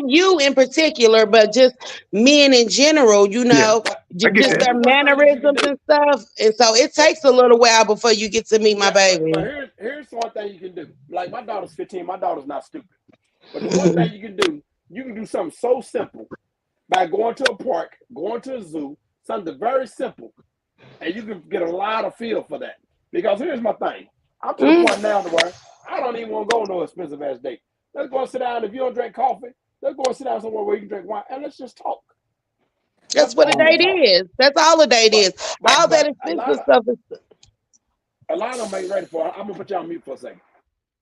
you in particular, but just men in general, just their mannerisms and stuff. And so it takes a little while before you get to meet my baby. But here's one thing you can do. Like, my daughter's 15. My daughter's not stupid. But the one thing you can do something so simple by going to a park, going to a zoo, something very simple, and you can get a lot of feel for that. Because here's my thing. I'm to the point now to where I don't even want to go on no expensive ass date. Let's go and sit down. If you don't drink coffee, let's go and sit down somewhere where you can drink wine, and let's just talk. That's what a date is. That's all a date is. All that expensive stuff is. A lot of them ain't ready for it. I'm gonna put you on mute for a second.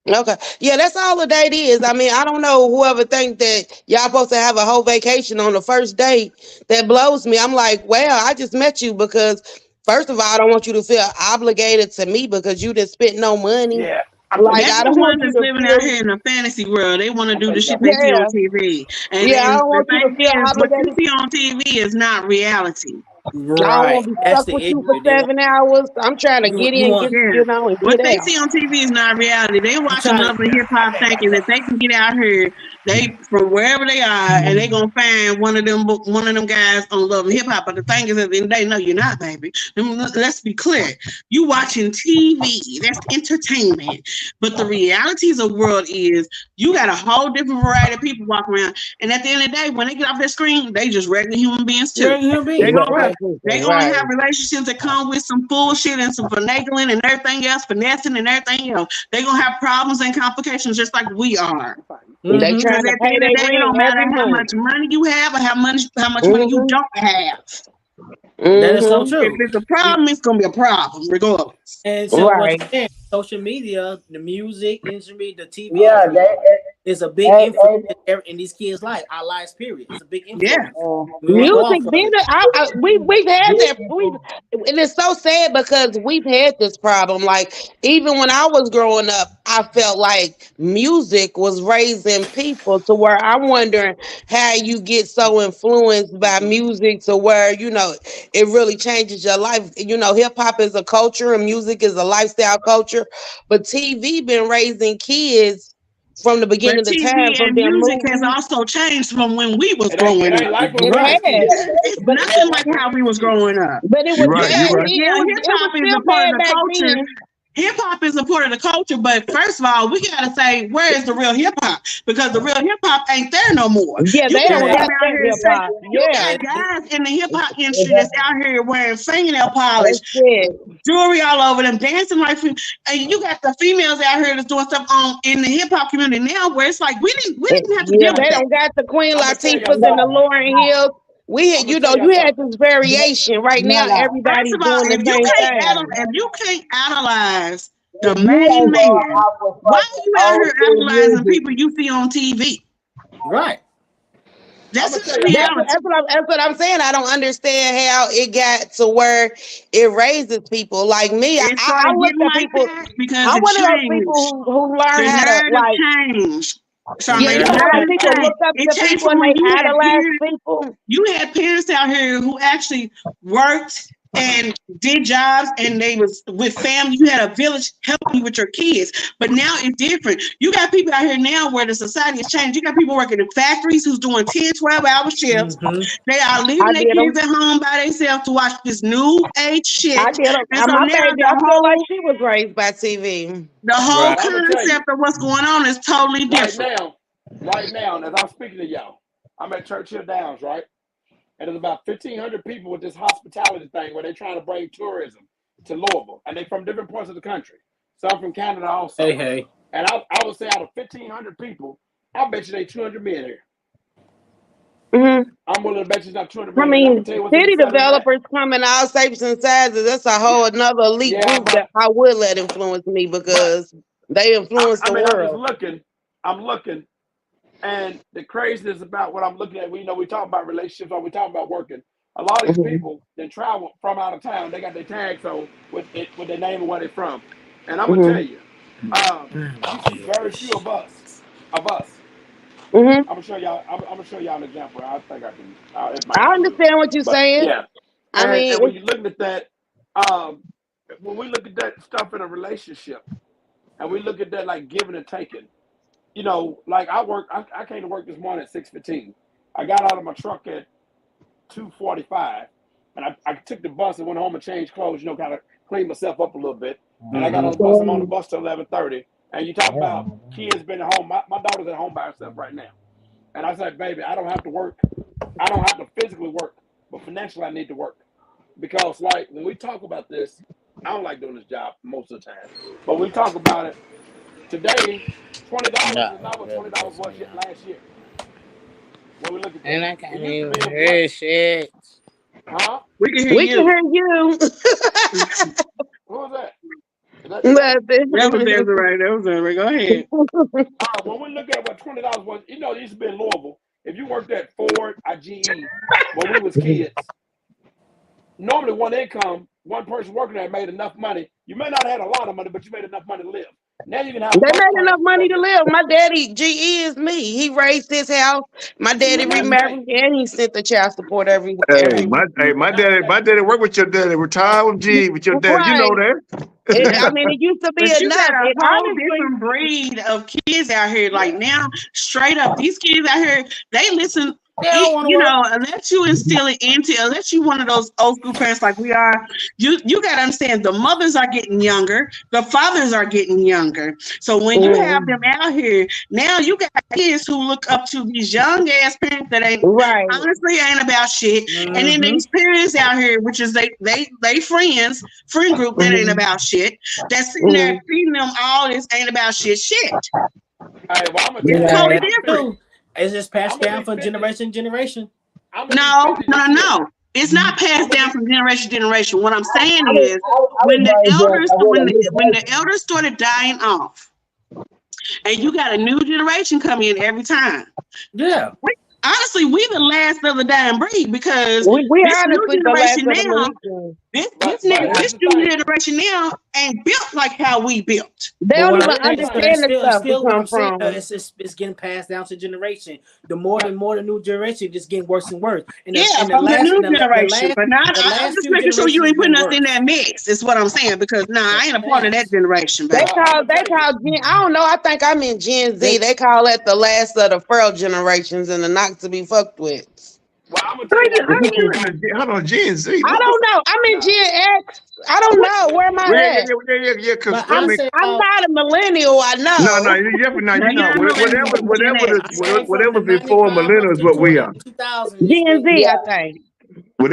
Okay. Yeah, that's all a date is. I mean, I don't know whoever think that y'all supposed to have a whole vacation on the first date. That blows me. I'm like, well, I just met you because, first of all, I don't want you to feel obligated to me because you didn't spend no money. Yeah. I don't want you living out here in a fantasy world. They want to do the shit they see on TV. And I don't want you to feel obligated. What you see on TV is not reality. I don't Right. want to be That's stuck the with you issue. for They want 7 hours. I'm trying to get you in, want get Yeah. and What get they out. see on TV is not reality. They you watching trying love and hip hop thinking that they can get out here, they from wherever they are, and they gonna find one of them guys on love and hip hop. But the thing is, at the end of the day, no, you're not, baby. Let's be clear. You watching TV. That's entertainment. But the realities of the world is you got a whole different variety of people walking around. And at the end of the day, when they get off that screen, they just regular human beings too. You're a human being. They're gonna Right. They're gonna have relationships that come with some bullshit and some finagling and everything else, finessing and everything else. They're gonna have problems and complications just like we are. They Mhm. Because trying at to the pay end of their the day, it rent don't matter every how month. much money you have or how much money you don't have. That is so Mhm. true. If it's a problem, it's gonna be a problem, regardless. And so what Right. you're saying, social media, the music industry, the TV Yeah, industry is a big influence in these kids' life, our lives, period. It's a big Yeah. influence. We want to go off Music of been it. we've had that and it's so sad because we've had this problem. Like even when I was growing up, I felt like music was raising people to where I'm wondering how you get so influenced by music to where it really changes your life. Hip hop is a culture and music is a lifestyle culture, but TV been raising kids from the But beginning of the TV time from and their music has movies. also changed from when we was It ain't growing up. like when It we was Right. kids. has, It's but nothing like how we was growing up. it You're was right. bad. You're right. Yeah, It hip was hop is still a part bad of the back culture. then. Hip hop is a part of the culture, but first of all, we gotta say where is the real hip hop? Because the real hip hop ain't there no more. Yeah, You they got don't Yeah. got people out that here hip say hop. you Yeah, got guys in the hip hop industry that's out here wearing fingernail polish, that's it. jewelry all over them, dancing like and you got the females out here that's doing stuff in the hip hop community now where it's like we didn't have to Yeah, deal they with that. don't got the Queen I'm gonna tell y'all Latifahs and the something. Lauren Hills. We had, I'm gonna tell y'all you had something. this variation. Right now, First everybody's of all, doing the same if you can't analyze the You main ain't going man, off of why fucking are you out old here school analyzing music. people you see on TV? Right. That's I'm gonna just tell y'all reality. something. That's what I'm saying. I don't understand how it got to where it raises people. Like me, It I started look getting at like people. that because I'm it one of those changed. people who learn The how to narrative like. changed. The Yeah, Charmaine, you the know narrative how change. people narrative look changed. up It to changed people from and when they idolize people. you had parents out here who actually worked and did jobs and they was with family. You had a village helping you with your kids. But now it's different. You got people out here now where the society has changed. You got people working in factories who's doing 10, 12-hour shifts. Mm-hmm. They are leaving I their did them. kids at home by themselves to watch this new age shit. I did them. And so My now baby, I feel like she was raised by TV. the whole Right. I'm gonna tell you concept of what's going on is totally different. right now, and as I'm speaking to y'all, I'm at Churchill Downs, right? And there's about 1,500 people with this hospitality thing where they're trying to bring tourism to Louisville, and they from different parts of the country. Some from Canada also. Hey. And I would say out of 1,500 people, I bet you they 200 men here. Mm-hmm. I'm willing to bet you not 200 I men. And I'm mean, gonna tell you what's city even sadder than that. developers come in all shapes and sizes. That's a whole another elite Yeah, group that I would let influence me because they influence the I'm just world. looking. I'm looking, and the craziness about what I'm looking at. We talk about relationships, or we talk about working. A lot of these Mhm. people that travel from out of town, they got their tags on with their name and where they're from. And I'm gonna Mhm. tell you, you see very few of us. Mhm. I'm gonna show y'all. I'm gonna show y'all an example. I think I can. It might I not work, understand what you're but saying. yeah. I mean, And when you look at that, when we look at that stuff in a relationship, and we look at that like giving and taking, like I came to work this morning at 6:15. I got out of my truck at 2:45, and I took the bus and went home and changed clothes, kind of clean myself up a little bit. And I got on the bus. I'm on the bus till 11:30. And you talk about kids being at home. My daughter's at home by herself right now. And I said, baby, I don't have to work. I don't have to physically work, but financially I need to work. Because like when we talk about this, I don't like doing this job most of the time. But we talk about it today, $20 is not what $20 was last year. When we look at that. And I can't even hear shit. Huh? We can hear we can you. hear you. Who was that? Nothing. That was Desiree. That was Desiree. Go ahead. When we look at what $20 was, it used to be in Louisville. If you worked at Ford or GE when we was kids, normally one person working there made enough money. You may not have had a lot of money, but you made enough money to live. Now you can have They both made enough parents money to together. live. My daddy, GE is me. He raised his house. My daddy That's remarried, right. and he sent the child support every Hey, week. my That's daddy, right. worked with your daddy, retired with G, with your dad. You know Right. I that. mean, it used to be But you got enough. a It whole honestly, different breed of kids out here. Like now, straight up, these kids out here, they listen. They don't want to You work. know, unless you instill it into, unless you one of those old school parents like we are, you got to understand the mothers are getting younger, the fathers are getting younger. So when you have them out here, now you got kids who look up to these young ass parents that ain't right. honestly ain't about shit, and then Mhm. these parents out here, which is they friend group that ain't about shit, that's sitting there feeding them all this ain't about shit. Hey, well, I'm gonna It's tell totally you. That's different. true. It's just I'm passed gonna down be from 50. generation to generation. I'm gonna No, be 50 this year. no. It's not passed I'm gonna down be. from generation to generation. What I'm saying I is, when the was elders, raised with when the elders started dying off, and you got a new generation come in every time. Yeah. Honestly, we the last of the dying breed because We this new honestly the last generation of the now, Mohicans. But here's this the new thing. generation now ain't built like how we built. They But don't what even I'm But here's saying, the thing. understand the stuff we still what come I'm saying, from. it's getting passed down to generation. The more the new generation just getting worse and worse. And Yeah, the from the last new and generation. But not, the I'm last just few making sure you generations is ain't putting getting us in worse. that mix, is what I'm saying. Because I ain't a part of that generation, They baby. I'm call gonna tell you. Gen, I don't know. I think I'm in Gen Z. They call that the last of the feral generations and the not to be fucked with. Well, I'm gonna tell you How one thing. you in the, hold on, Gen Z? I don't know. I'm in Nah. Gen X. I don't know. Where am Well, I at? because But I I mean, say I'm not a millennial. I no, know. you definitely not. Now You know, you're a millennial, Gen I X. say from the before 95 millennials up is to what we are. 2000, it's Gen been Z, getting I think.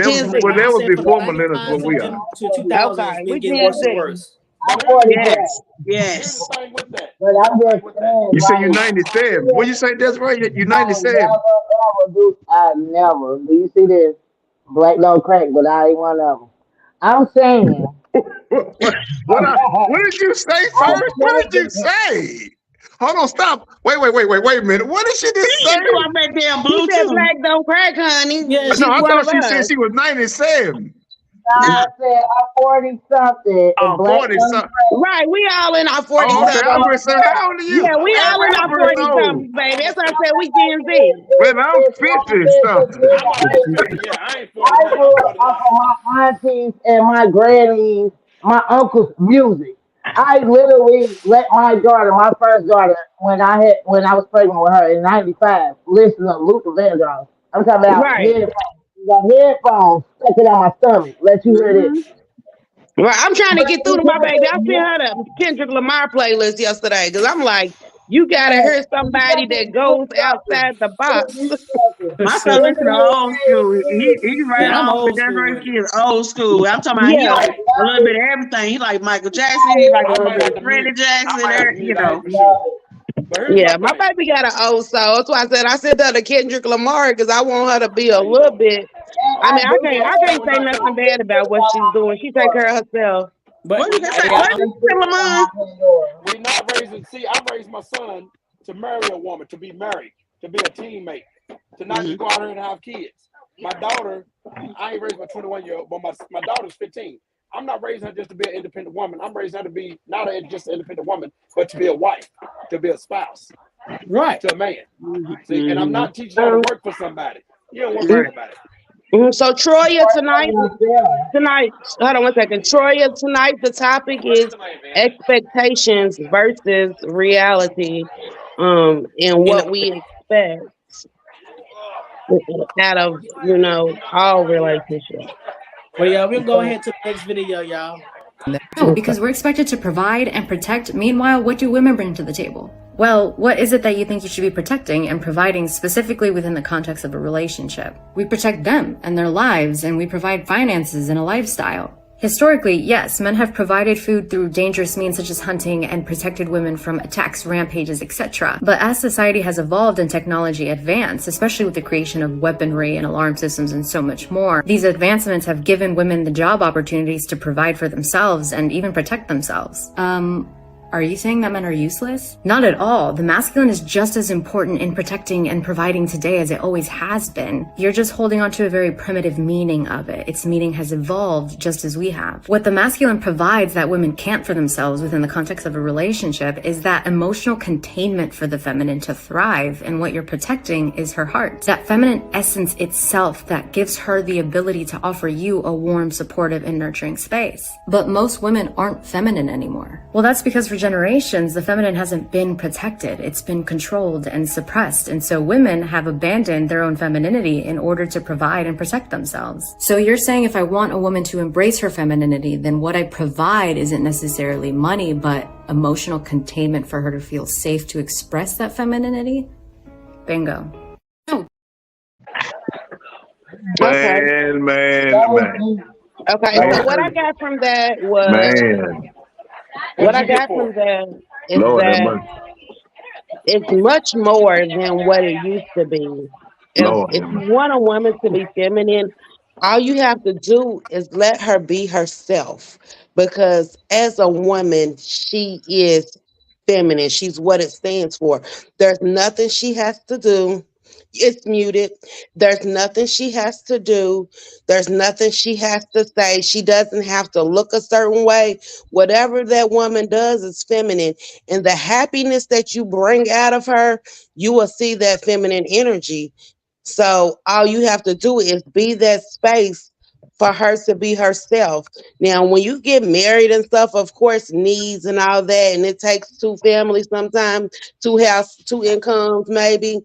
Gen Z. I Whatever say from the before millennials is 95 what we are. to 2000, it's Okay, been we getting Gen worse and Z. worse. I'm But here's the 45, thing. Yes, Here's the yes. thing with that. but Here's I'm the thing just with that. saying, You say you're like, 97. What you say? That's right. You're 97. never do. I never. Do you see this? Black don't crack, but I ain't one of them. I'm saying. What did you say I'm first? What did you saying. say? Hold on, stop. Wait a minute. What did she She just say? need to go off that damn He said Bluetooth. black don't crack, honey. Yeah, No, She's I one thought of she said us. she was 97. I Nah. said I'm 40 something, and Oh, black 40 don't something. crack. Right, we all in our 40 Oh, okay. I something. was saying, how old are you? Yeah, we Hey, all in our I'm 40 old. something, baby. That's what I said. We Like Gen this, Z. Man, I'm 50 something. I'm almost 50. Yeah, I ain't 40 I now. grew I'm up 49. off of my aunties and my grannies, my uncle's music. I literally let my first daughter, when I was pregnant with her in '95, listen to Luther Vandross. I'm talking about Right. headphones. You got headphones stuck it on my stomach. Let you hear this. Right. I'm trying to get through to my baby. I sent her You the Kendrick Lamar playlist yesterday because I'm like, you gotta hear somebody that goes outside the box. for My sure. son listen to old school. He right Yeah, I'm off, but old that's school right. with He it. is old school. I'm talking about he Yeah. like a little bit of everything. He like Michael Jackson. He like a I little might bit have of to Freddie mute. I Jackson. might have to You mute out know. for sure. But here's my Yeah, my thing. baby got an old soul. That's why I sent her to Kendrick Lamar because I want her to be a There you little go. bit. I mean, Yeah, I see, that can't was say not nothing cool. bad about what she's doing. She take care of herself. But What you We can not say? yeah, What raising. did you say, Lamont? We not raising. See, I raised my son to marry a woman, to be married, to be a teammate, to not just go out here and have kids. My daughter, I ain't raised my 21-year-old, but my daughter's 15. I'm not raising her just to be an independent woman. I'm raising her to be not just an independent woman, but to be a wife, to be a spouse right. to a man. See, and I'm not teaching her to work for somebody. You don't work for Mm, nobody. So Troya tonight, hold on one second. Troya tonight, the topic is expectations versus reality, and In what a, we expect out of, all relationships. but yeah, we'll go ahead to the next video, y'all. No, because we're expected to provide and protect. Meanwhile, what do women bring to the table? Well, what is it that you think you should be protecting and providing specifically within the context of a relationship? We protect them and their lives, and we provide finances and a lifestyle. Historically, yes, men have provided food through dangerous means such as hunting and protected women from attacks, rampages, etc. But as society has evolved and technology advanced, especially with the creation of weaponry and alarm systems and so much more, these advancements have given women the job opportunities to provide for themselves and even protect themselves. Are you saying that men are useless? Not at all. The masculine is just as important in protecting and providing today as it always has been. You're just holding on to a very primitive meaning of it. Its meaning has evolved just as we have. What the masculine provides that women can't for themselves within the context of a relationship is that emotional containment for the feminine to thrive, and what you're protecting is her heart. That feminine essence itself that gives her the ability to offer you a warm, supportive, and nurturing space. But most women aren't feminine anymore. Well, that's because for generations, the feminine hasn't been protected. It's been controlled and suppressed. And so women have abandoned their own femininity in order to provide and protect themselves. So you're saying if I want a woman to embrace her femininity, then what I provide isn't necessarily money, but emotional containment for her to feel safe to express that femininity? Bingo. Okay. Man. Okay, so what I got from that was what I got from that is Lord have that mercy. it's much more than what it used to be. Lord If have you mercy. want a woman to be feminine, all you have to do is let her be herself. Because as a woman, she is feminine. She's what it stands for. There's nothing she has to do. It's muted. There's nothing she has to do. There's nothing she has to say. She doesn't have to look a certain way. Whatever that woman does is feminine. And the happiness that you bring out of her, you will see that feminine energy. So all you have to do is be that space for her to be herself. Now, when you get married and stuff, of course, needs and all that, and it takes two families sometimes, two house, two incomes, maybe.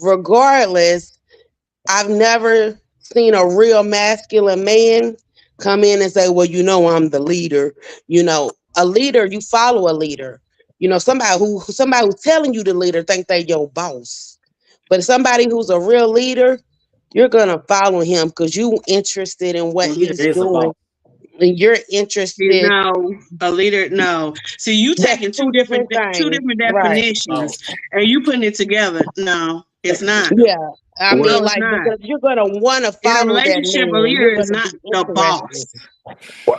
Regardless, I've never seen a real masculine man come in and say, well, you know, I'm the leader. You know, a leader, you follow a leader. You know, somebody who's telling you the leader think they your boss. But somebody who's a real leader, you're gonna follow him because you interested in what A leader he's is a doing. boss. And you're interested. No, a leader, no. See, you That's taking two different things. Right. definitions and you putting it together. No, it's not. Yeah. I Well, mean, No, it's like, not. because you're gonna want to In a follow that relationship, a man. leader You're is gonna not be the boss. interested. Well,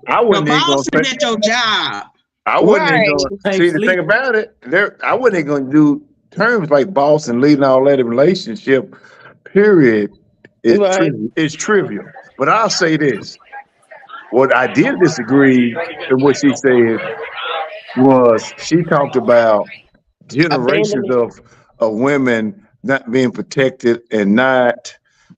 I The wasn't even boss gonna is say. at your job. I wasn't even Right. gonna Hey, see the thing about it. I wasn't even gonna do terms like boss and leading all that in relationship. Period. Right. It's trivial. But I'll say this: what I did disagree with what she said was she talked about generations Abandonment. of women not being protected and not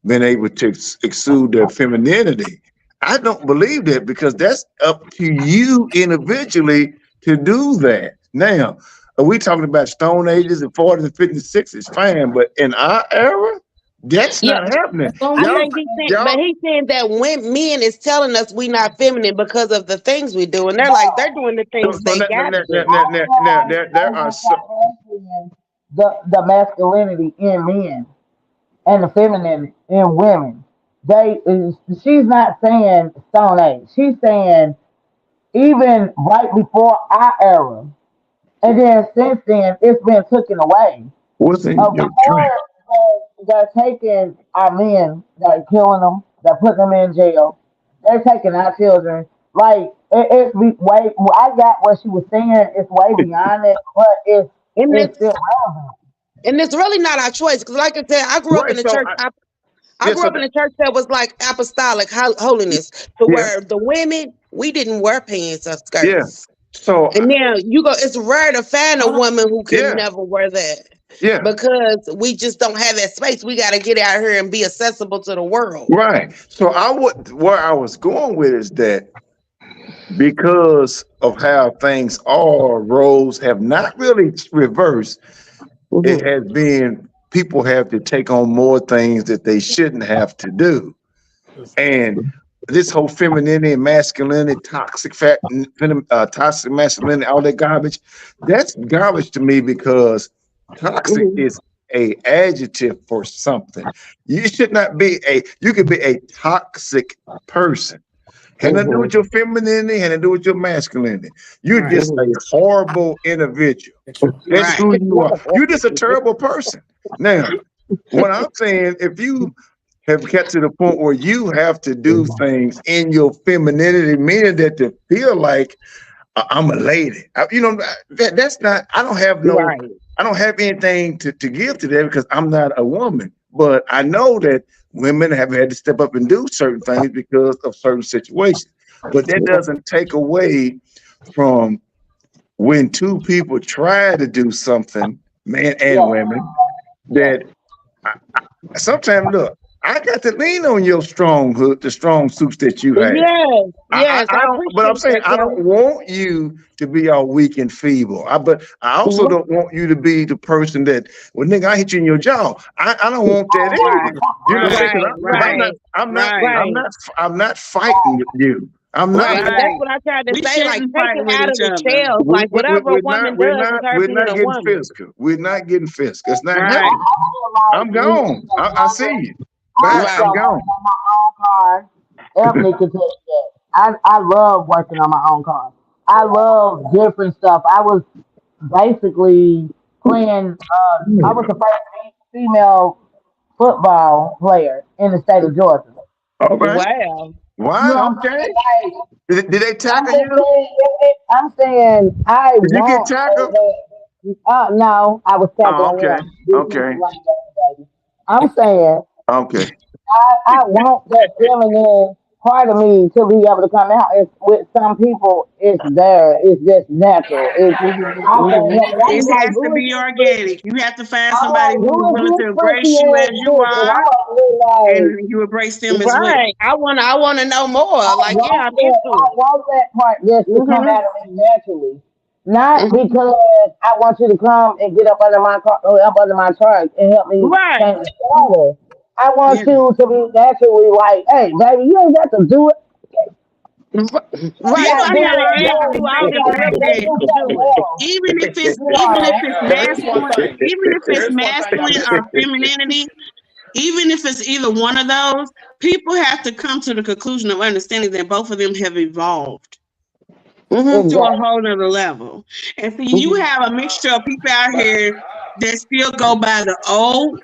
being able to exude their femininity. I don't believe that because that's up to you individually to do that. Now, are we talking about Stone Ages and 40s and 50s and 60s? Fine, but in our era, that's Yeah. not happening. I think he's saying that when men is telling us we not feminine because of the things we do, and they're like they're doing the things they gotta do. There are the masculinity in men and the feminine in women. She's not saying Stone Age. She's saying even right before our era, and then since then it's been taken away. What's in Of your course, they're taking our men, they're killing them, they're putting them in jail, they're taking our children. Like it's way. I got what she was saying. It's way beyond it, but it's still relevant. And it's really not our choice because, like I said, I grew up in the church. I grew up in a church that was like apostolic holiness, to where the women, we didn't wear pants or skirts. Yeah. So and now it's rare to find a woman who can never wear that. Yeah. Because we just don't have that space. We got to get out here and be accessible to the world. Right. So where I was going with is that because of how things are, roles have not really reversed. It has been people have to take on more things that they shouldn't have to do. And this whole femininity and masculinity, toxic masculinity, all that garbage, that's garbage to me because toxic is a adjective for something. You should not be you could be a toxic person. Had nothing to do with your femininity, had to do with your masculinity. You're just a horrible individual. That's who you are. You're just a terrible person. Now, what I'm saying, if you have kept to the point where you have to do things in your femininity, meaning that to feel like I'm a lady. That's not. I don't have anything to give to that because I'm not a woman. But I know that women have had to step up and do certain things because of certain situations. But that doesn't take away from when two people try to do something, man and women, that sometimes, look, I got to lean on your the strong suits that you have. Yes. But I'm saying I don't want you to be all weak and feeble. But I also don't want you to be the person that, well, nigga, I hit you in your jaw. I don't want that either. You know what I'm saying? I'm not fighting with you. I'm not. Right. That's what I tried to say. Like, take it out of the shells. Like, whatever a woman does, we're not getting physical. We're not getting physical. It's not happening. I'm gone. I see you. Bye. I'm gone. Ebony can tell you that. I love working on my own car. I love different stuff. I was basically playing. I was the first female football player in the state of Georgia. Okay. Wow. Okay. Did they tackle you? I'm saying Did you get tackled? No, I was tackled. Okay. I'm saying. Okay. I want that feminine part of me to be able to come out. With some people, it's there. It's just natural. It has to be organic. You have to find somebody who's willing to embrace you as you are, and you embrace them as well. I want to know more. I want that part just to come out of me naturally. Not because I want you to come and get up under my car, up under my truck and help me change the water. I want you to be naturally like, hey, baby, you ain't got to do it. Even if it's masculine or femininity, even if it's either one of those, people have to come to the conclusion of understanding that both of them have evolved to a whole nother level. And so you have a mixture of people out here that still go by the old,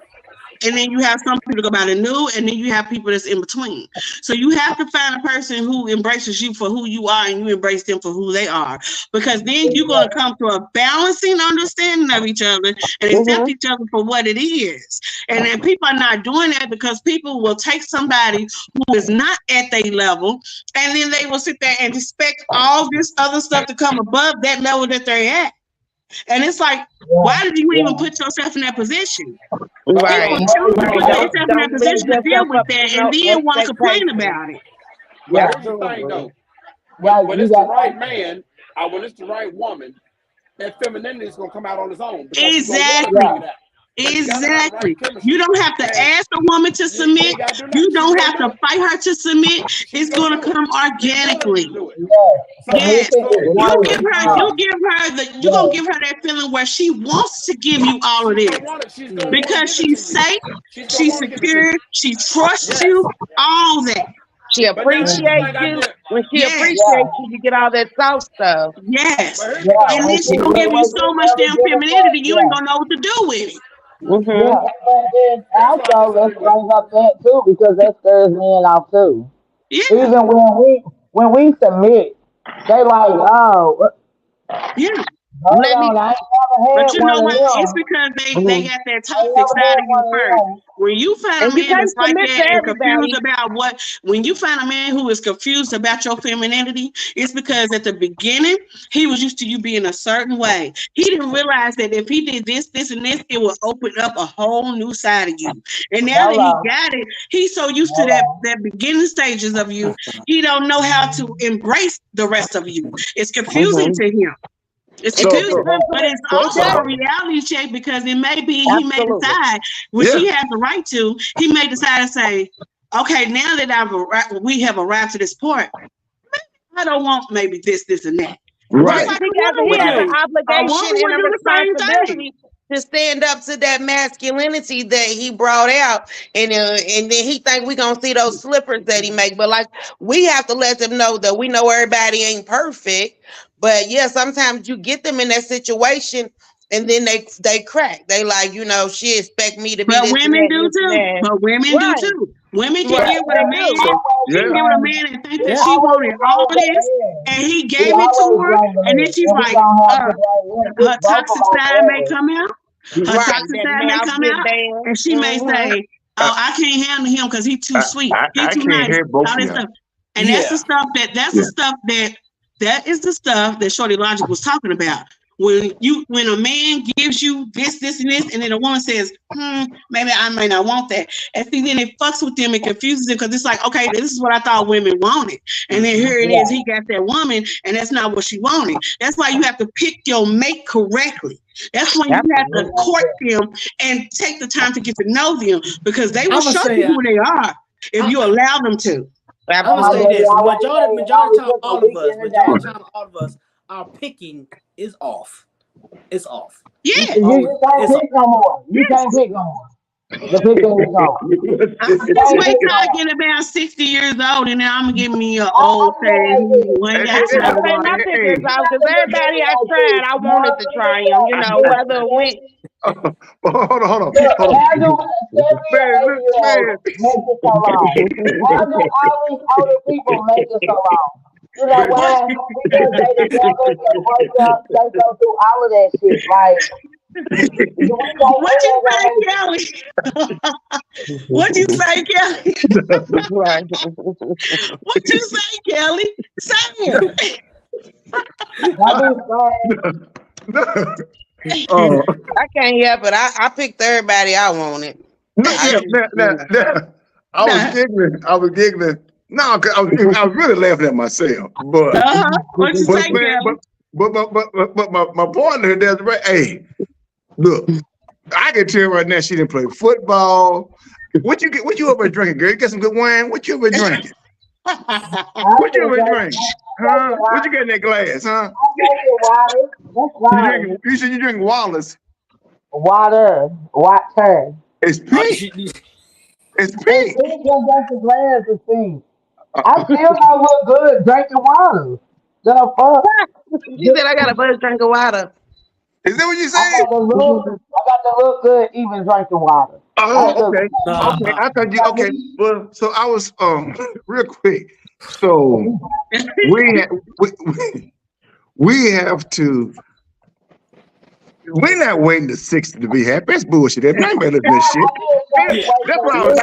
and then you have some people that go by the new, and then you have people that's in between. So you have to find a person who embraces you for who you are, and you embrace them for who they are. Because then you're going to come to a balancing understanding of each other and accept each other for what it is. And then people are not doing that because people will take somebody who is not at their level, and then they will sit there and expect all this other stuff to come above that level that they're at. And it's like, why did you even put yourself in that position? Right. People choose to put themselves in that position to deal with that and then want to complain about it. But here's the thing, though. When it's the right man, or when it's the right woman, that femininity is going to come out on its own. Exactly. You don't have to ask a woman to submit. You don't have to fight her to submit. It's going to come organically. Yes. You're gonna give her that feeling where she wants to give you all of this because she's safe, she's secure, she trusts you, all that. She appreciates you. When she appreciates you, you get all that soft stuff. Yes. And then she's gonna give you so much damn femininity, you ain't gonna know what to do with it. Yeah, and then also let's bring up that too because that stirs men off too. Yeah. Even when we submit, they like, oh, yeah. But you know what? It's because they got that toxic side of you first. When you find a man that's like that and confused about when you find a man who is confused about your femininity, it's because at the beginning, he was used to you being a certain way. He didn't realize that if he did this, this, and this, it would open up a whole new side of you. And now that he got it, he's so used to that beginning stages of you, he don't know how to embrace the rest of you. It's confusing to him. It's confusing, but it's also a reality check because it may be he may decide, which he has the right to. He may decide to say, "Okay, now that we have arrived to this point, I don't want maybe this, and that." Right. He has an obligation and a responsibility to stand up to that masculinity that he brought out, and then he think we gonna see those slippers that he make. But like we have to let them know that we know everybody ain't perfect. But yeah, sometimes you get them in that situation and then they crack. They like, she expect me to be. But women do too. But women do too. Women can get with a man. She can get with a man and think that Yeah. she wanted all this, and he gave it to her, and then she's like, her toxic side may come out. Her Right, toxic that side may mouth come get out, bad. and she may say, "Oh, I can't handle him because he's too sweet. He's I too can't nice." hear both All of that y'all. stuff, and that's the stuff that is the stuff that Shorty Logic was talking about. When a man gives you this, and this, and then a woman says, maybe I may not want that. And see, then it fucks with them and confuses them because it's like, okay, this is what I thought women wanted. And then here it is, he got that woman, and that's not what she wanted. That's why you have to pick your mate correctly. That's when you have to court them and take the time to get to know them because they will show you who they are if you allow them to. I'm gonna say this: majority time, all of us, our picking is off. It's off. Yeah, You can't pick no more. You can't pick no more. The picking is gone. Just wait till I get about 60 years old, and then I'm gonna give me an old thing. When I got time to Okay, my work. pick is out because everybody I tried, I wanted to try him. You know, whether it went. Hold on. Why do all these older people make it so long? You know why? Because they together, they break up, they go through all of that shit. Like, what you say, Kelly? What you say, Kelly? What you say, Kelly? Say it. I can't help it. I picked everybody I wanted. I was giggling. No, I was really laughing at myself. But what you say, Kelly? But my partner does right. Hey, look, I can tell right now she didn't play football. What you over drinking, girl? You got some good wine? What you over drinking? What you over drinking? Huh? What you got in that glass, huh? You said you drink Wallace. Water. It's pink. It's pink. The glass is pink. I still don't look good drinking water. The fuck? You said I got a buzz drink of water. Is that what you said? I got to look good even drinking water. Oh, okay. Okay. I thought you okay. Well, so I was real quick. So we have to. We're not waiting to 60 to be happy. That's bullshit. That ain't better than this shit. That's why I was.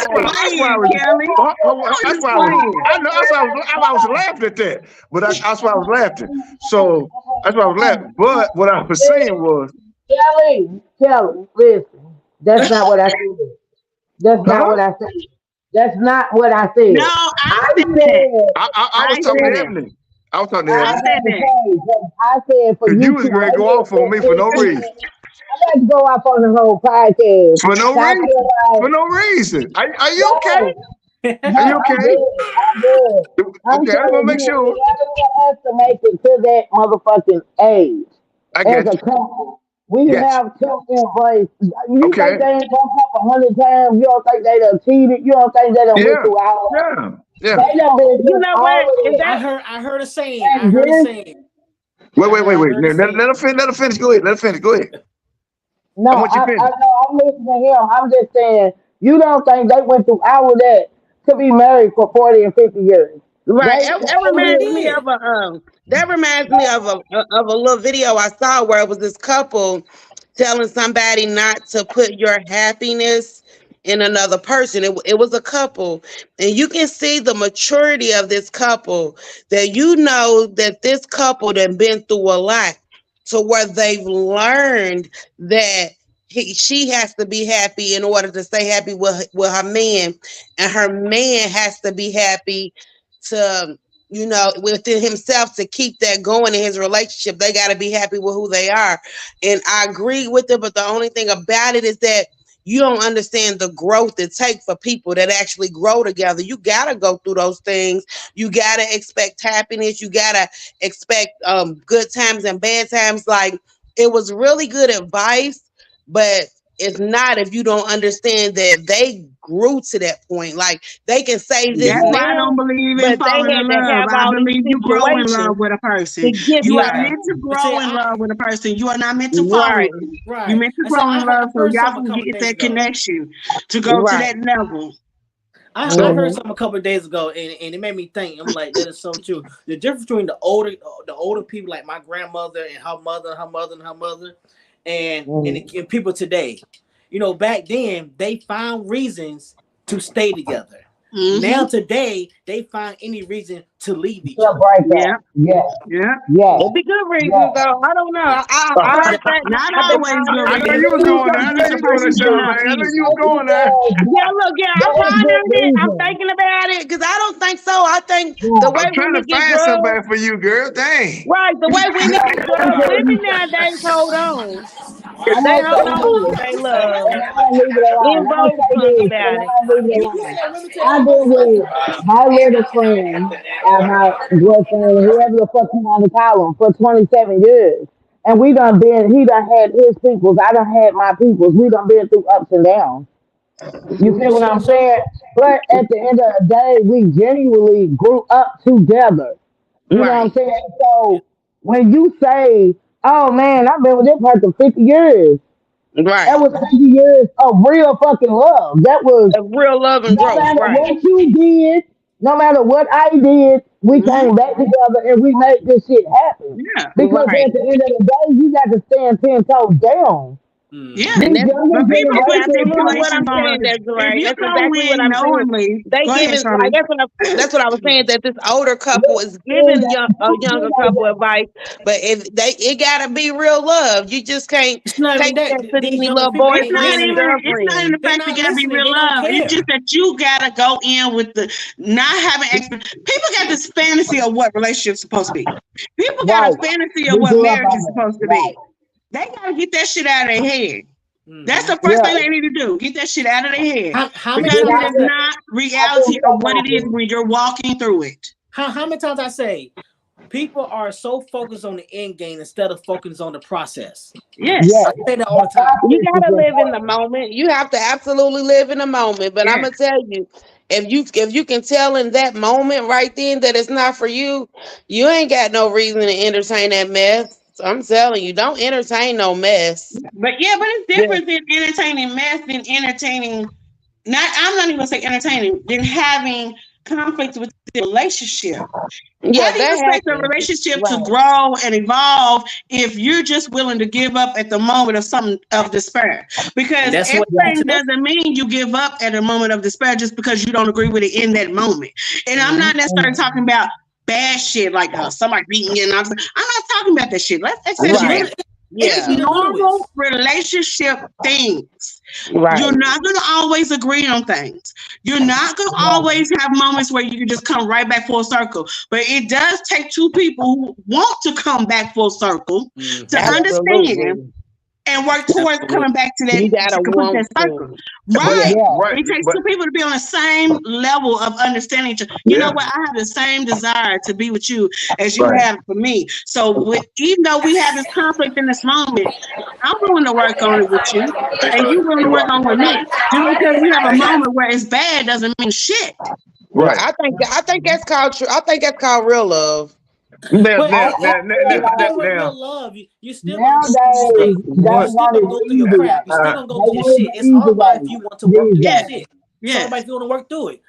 I was laughing at that. But that's why I was laughing. So that's why I was laughing. But what I was saying was, Kelly, listen. That's not what I said. That's not what I said. That's not what I said. No, I said. I was talking to Ebony. I was talking to I Ebony. said for you. You was going to go off on me for no reason. I got to go off on the whole podcast. For no reason. For no reason. Are you okay? Are you okay? I'm good. Okay, I'm gonna make sure. Has to make it to that motherfucking age. I got As a you. couple, we Yes. have to embrace. You Okay. think they ain't broke up 100 times? You don't think they done cheated? You don't think they done went through all that? Yeah. They done been You know what? all of Is that. I heard a saying. I heard a saying. Wait. Let her finish. Let her finish. Go ahead. No, I want you I to finish. know. I'm listening to him. I'm just saying, you don't think they went through all of that to be married for 40 and 50 years? Right. They- That reminds me of a little video I saw where it was this couple telling somebody not to put your happiness in another person. It was a couple, and you can see the maturity of this couple, that you know that this couple done been through a lot to where they've learned that she has to be happy in order to stay happy with her man, and her man has to be happy to, you know, within himself to keep that going in his relationship. They got to be happy with who they are. And I agree with it, but the only thing about it is that you don't understand the growth it takes for people that actually grow together. You got to go through those things. You got to expect happiness. You got to expect good times and bad times. Like, it was really good advice, but it's not if you don't understand that they grew to that point. Like, they can say this That's why I now, don't believe but in they falling had in to love. have I all these believe you grow in situations love with a person. to get You are there. meant to grow in love with a person. You are not meant to fall Right. in. Right. You're meant to And so grow I in love so heard y'all something can a couple get days that ago. connection to go to Right. that level. I heard Mhm. something a couple of days ago, and it made me think. I'm like, that is so true. The difference between the older people, like my grandmother and her mother, and Mhm. and people today. You know, back then they found reasons to stay together. Now today they find any reason to leave each Yeah, other. break Yeah, up. Yeah, yeah. yeah, It'd be good reasons yeah. though. I don't know. I heard that. Not I've been always good I know pondering. you was reasons. going there. I know you was going there, Separations do Charmaine. not I know you easy. was going there. Yeah, look, I'm That is good pondering it. I'm reason. thinking about it because I don't think so. I think Yeah, the way I'm trying women to get find drugged, somebody for you, girl. Dang. right? The way women yeah. get Let me drugged, tell women you. nowadays hold on. I They won't hold say on to this, what they love. and I'll leave it alone. In I'll bold say talk this, and about it. I'll leave it You alone. said women take I've our been with motherfuckers. my little friend and my boyfriend, whoever the fuck you want to call him, for 27 years. And he done had his peoples, I done had my peoples. We done been through ups and downs. You see what I'm saying? But at the end of the day, we genuinely grew up together. You know what I'm Right, saying? So when you say, oh man, I've been with this person 50 years, that right. was 50 years of real fucking love. That was Of real love and no growth, matter right. what you did, no matter what I did, we Hmm. came back together and we made this shit happen. Yeah, Because Right. at the end of the day, you got to stand 10 toes down. yeah. And These younger But people that's put generations, absolutely what stipulations I'm on saying, it. If Desiree. you That's go exactly what in I'm saying. knowingly, They go ahead, giving like Charmaine. that's what I was saying, that this older couple look, is and giving a younger couple advice, but if it gotta be real love. You just can't It's not even take that. that to These any younger little people, they boyfriend and listening. It's not even girlfriend. the They're fact you not gotta be listening. real They don't love. It's care. just that you gotta go in with the not having people got this fantasy of what relationships supposed to be. People got right. a fantasy of We what grew up marriage is on that. supposed to Right. be. They gotta get that shit out of their head. That's the first Yeah. thing they need to do. Get that shit out of their head. How many Because Get times it I out is there. say? not I feel reality of so what it is happy. when you're walking through it. How many times I say? People are so focused on the end game instead of focused on the process. Yes. Yes. I say that all the The time. You process is gotta live in the important. moment. You have to absolutely live in the moment. But I'm Yes. gonna tell you, if you can tell in that moment right then that it's not for you, you ain't got no reason to entertain that mess. So I'm telling you, don't entertain no mess. But it's Yeah, different than entertaining mess than entertaining I'm not even gonna say entertaining, than having conflict with the relationship. How yeah, do you that expect a happens. relationship to Right. grow and evolve if you're just willing to give up at the moment of something of despair? And Because that's what everything that's doesn't mean you give up at a moment of despair just because you don't agree with it in that moment. And I'm not necessarily talking about bad shit like somebody beating you. And I'm not talking about that shit. Let's it's exaggerate. Right. little, It's it's Yeah. normal littlest. relationship things. Right. You're not going to always agree on things. You're not going to always have moments where you can just come right back full circle. But it does take two people who want to come back full circle to understand Absolutely. and work towards Absolutely. coming back to that You gotta to complete want that cycle. to. Right. Yeah. Right. It takes But two people to be on the same level of understanding each other. You know what? I have the same desire to be with you as you right. have for me. So even though we have this conflict in this moment, I'm willing to work on it with you, and you willing to work on it with me. Just because we have a moment where it's bad doesn't mean shit. Right. I think that's called true. I think that's called real love. Now, But now, I now, now, feel even now, like with real now, love, you still gonna go through your nowadays shit. they what? You still want gonna it go the through your easy way. crap. You still gonna They go through your want it shit. the It's easy all about if way you want to work these through your Yes. days. shit. It's all Yes. about if you want to work through it.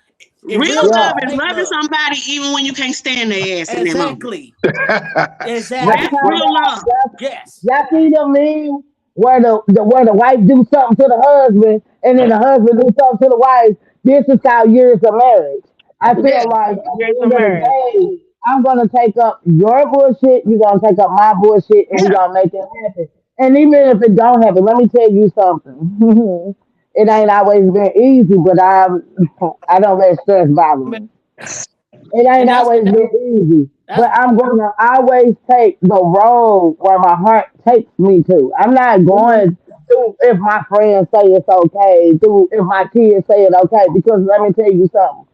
In Real real Yeah. love, love is fake loving love. somebody even when you can't stand their ass in that moment. Exactly. Y'all Exactly. That's real love. Yes. see them meme where the wife do something to the husband and then the husband do something to the wife. This is how years of marriage. I feel Yeah. like at Yes, the end of the married. day, I'm gonna take up your bullshit, you're gonna take up my bullshit, and we're Yeah. gonna make it happen. And even if it don't happen, let me tell you something. It ain't always been easy, but I don't let stress bother me. It And ain't always been easy, that's but I'm gonna always take the road where my heart takes me to. I'm not going to if my friends say it's okay, to if my kids say it's okay, because let me tell you something.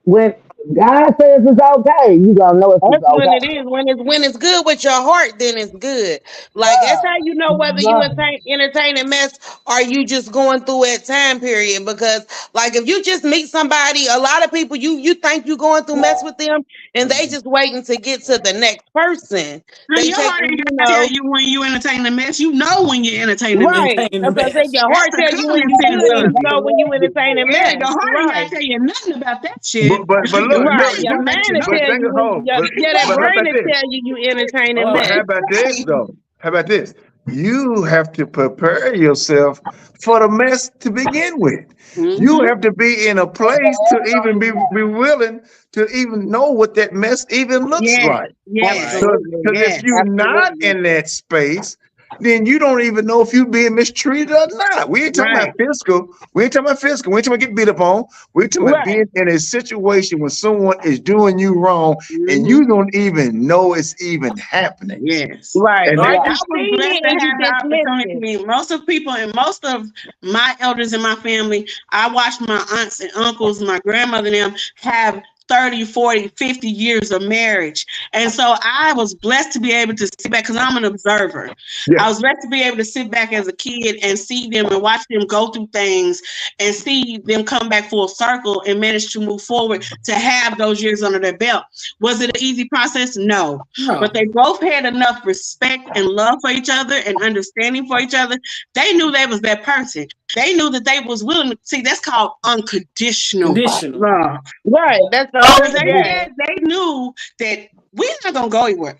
When God says it's okay. You gonna know it's That's when it okay. is. When it's good with your heart, then it's good. Like that's how you know whether you entertaining mess or you just going through that time period. Because like if you just meet somebody, a lot of people you think you going through mess with them, and they just waiting to get to the next person. Now, They your heart taking, ain't gonna tell you when you entertain the mess. You know when you're entertaining the mess. right. Entertaining the Because then mess. your heart That's tell the you when common you sense good, and of you it. know when you entertaining Yeah, mess. your heart ain't Right. gotta tell you nothing about that shit. But Your look, Right. look, brain Your will mind let you will know. tell think you of when hold. that But how brain about will this? tell you entertaining All But how mess. right. about this though? How about this? You have to prepare yourself for the mess to begin with. You Mm-hmm. have to be in a place to even be willing to even know what that mess even looks Yes, like. yes, Right. Absolutely. Because if yes. you're not Absolutely. in that space, then you don't even know if you're being mistreated or not. We ain't talking about Right. physical. We ain't talking about physical. We ain't talking about getting beat up on. We're talking about Right. being in a situation when someone is doing you wrong and Mm-hmm. you don't even know it's even happening. Yes. Right. And Or that, you I was seen blessed it to and you have the dismissed it. opportunity. Most of people and most of my elders in my family, I watched my aunts and uncles, my grandmother and them have 30, 40, 50 years of marriage. And so I was blessed to be able to sit back because I'm an observer. I was blessed to be able to sit back as a kid and see them and watch them go through things and see them come back full circle and manage to move forward to have those years under their belt. Was it an easy process? No. No. But they both had enough respect and love for each other and understanding for each other. They knew they was that person. They knew that they was willing to see. That's called unconditional Conditional. love. Right. That's the Because only yeah. they knew that we're not gonna go anywhere.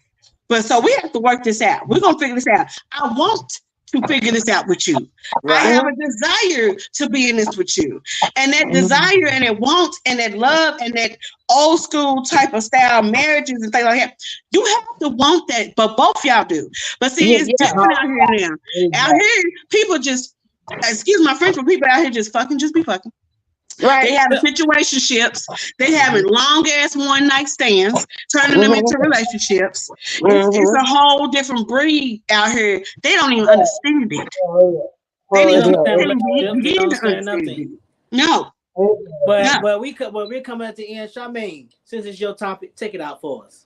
But so we have to work this out. We're gonna figure this out. I want to figure this out with you. I Right. have a desire to be in this with you. And that desire and that want and that love and that old school type of style marriages and things like that, you have to want that, but both y'all do. But see, it's different out here now. Out here, people just, excuse my French, but people out here just be fucking. Right. They having situationships. They having long ass one night stands, turning them into relationships. It's a whole different breed out here. They don't even understand it. They They didn't don't understand even relationships. They begin don't to understand understand nothing. it. No, But no. we're coming at the end. Charmaine, since it's your topic, take it out for us.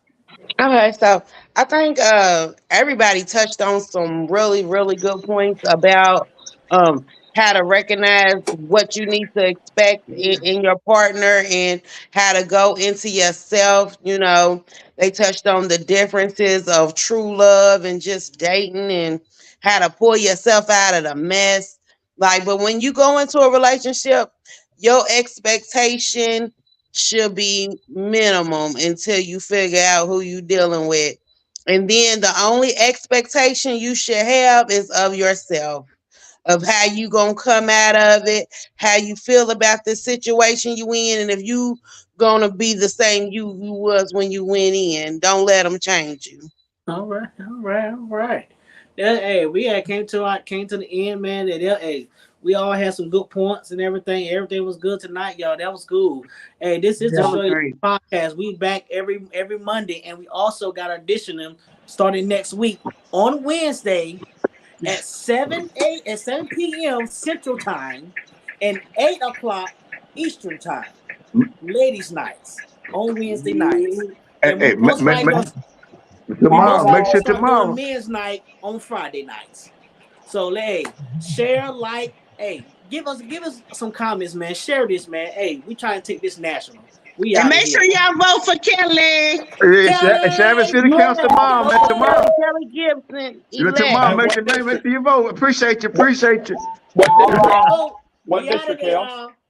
Okay, so I think everybody touched on some really, really good points about how to recognize what you need to expect in your partner and how to go into yourself. You know, they touched on the differences of true love and just dating and how to pull yourself out of the mess. Like, but when you go into a relationship, your expectation should be minimum until you figure out who you dealing with. And then the only expectation you should have is of yourself, of how you gonna come out of it, how you feel about the situation you in, and if you gonna be the same you was when you went in. Don't let them change you. All right. Yeah, hey, we had came to the end, man. And hey, we all had some good points and everything. Everything was good tonight, y'all. That was cool. Hey, this is the That was Show You great. podcast. We back every Monday, and we also got auditioning starting next week on Wednesday at 7 p.m. Central Time and 8 o'clock Eastern Time. Ladies' nights on Wednesday nights, and we hey, most likely gonna tomorrow, make sure start doing tomorrow. men's night on Friday nights. So hey, share, like, hey, give us some comments, man. Share this, man. Hey, we trying to take this national. We And out of make here. sure y'all vote for Kelly. Shabbat City Yeah, Council tomorrow, man. Tomorrow. Kelly Gibson Tomorrow, elect. make sure you vote. Appreciate you. What Everybody district? vote. What We out of district, there, Kels? y'all.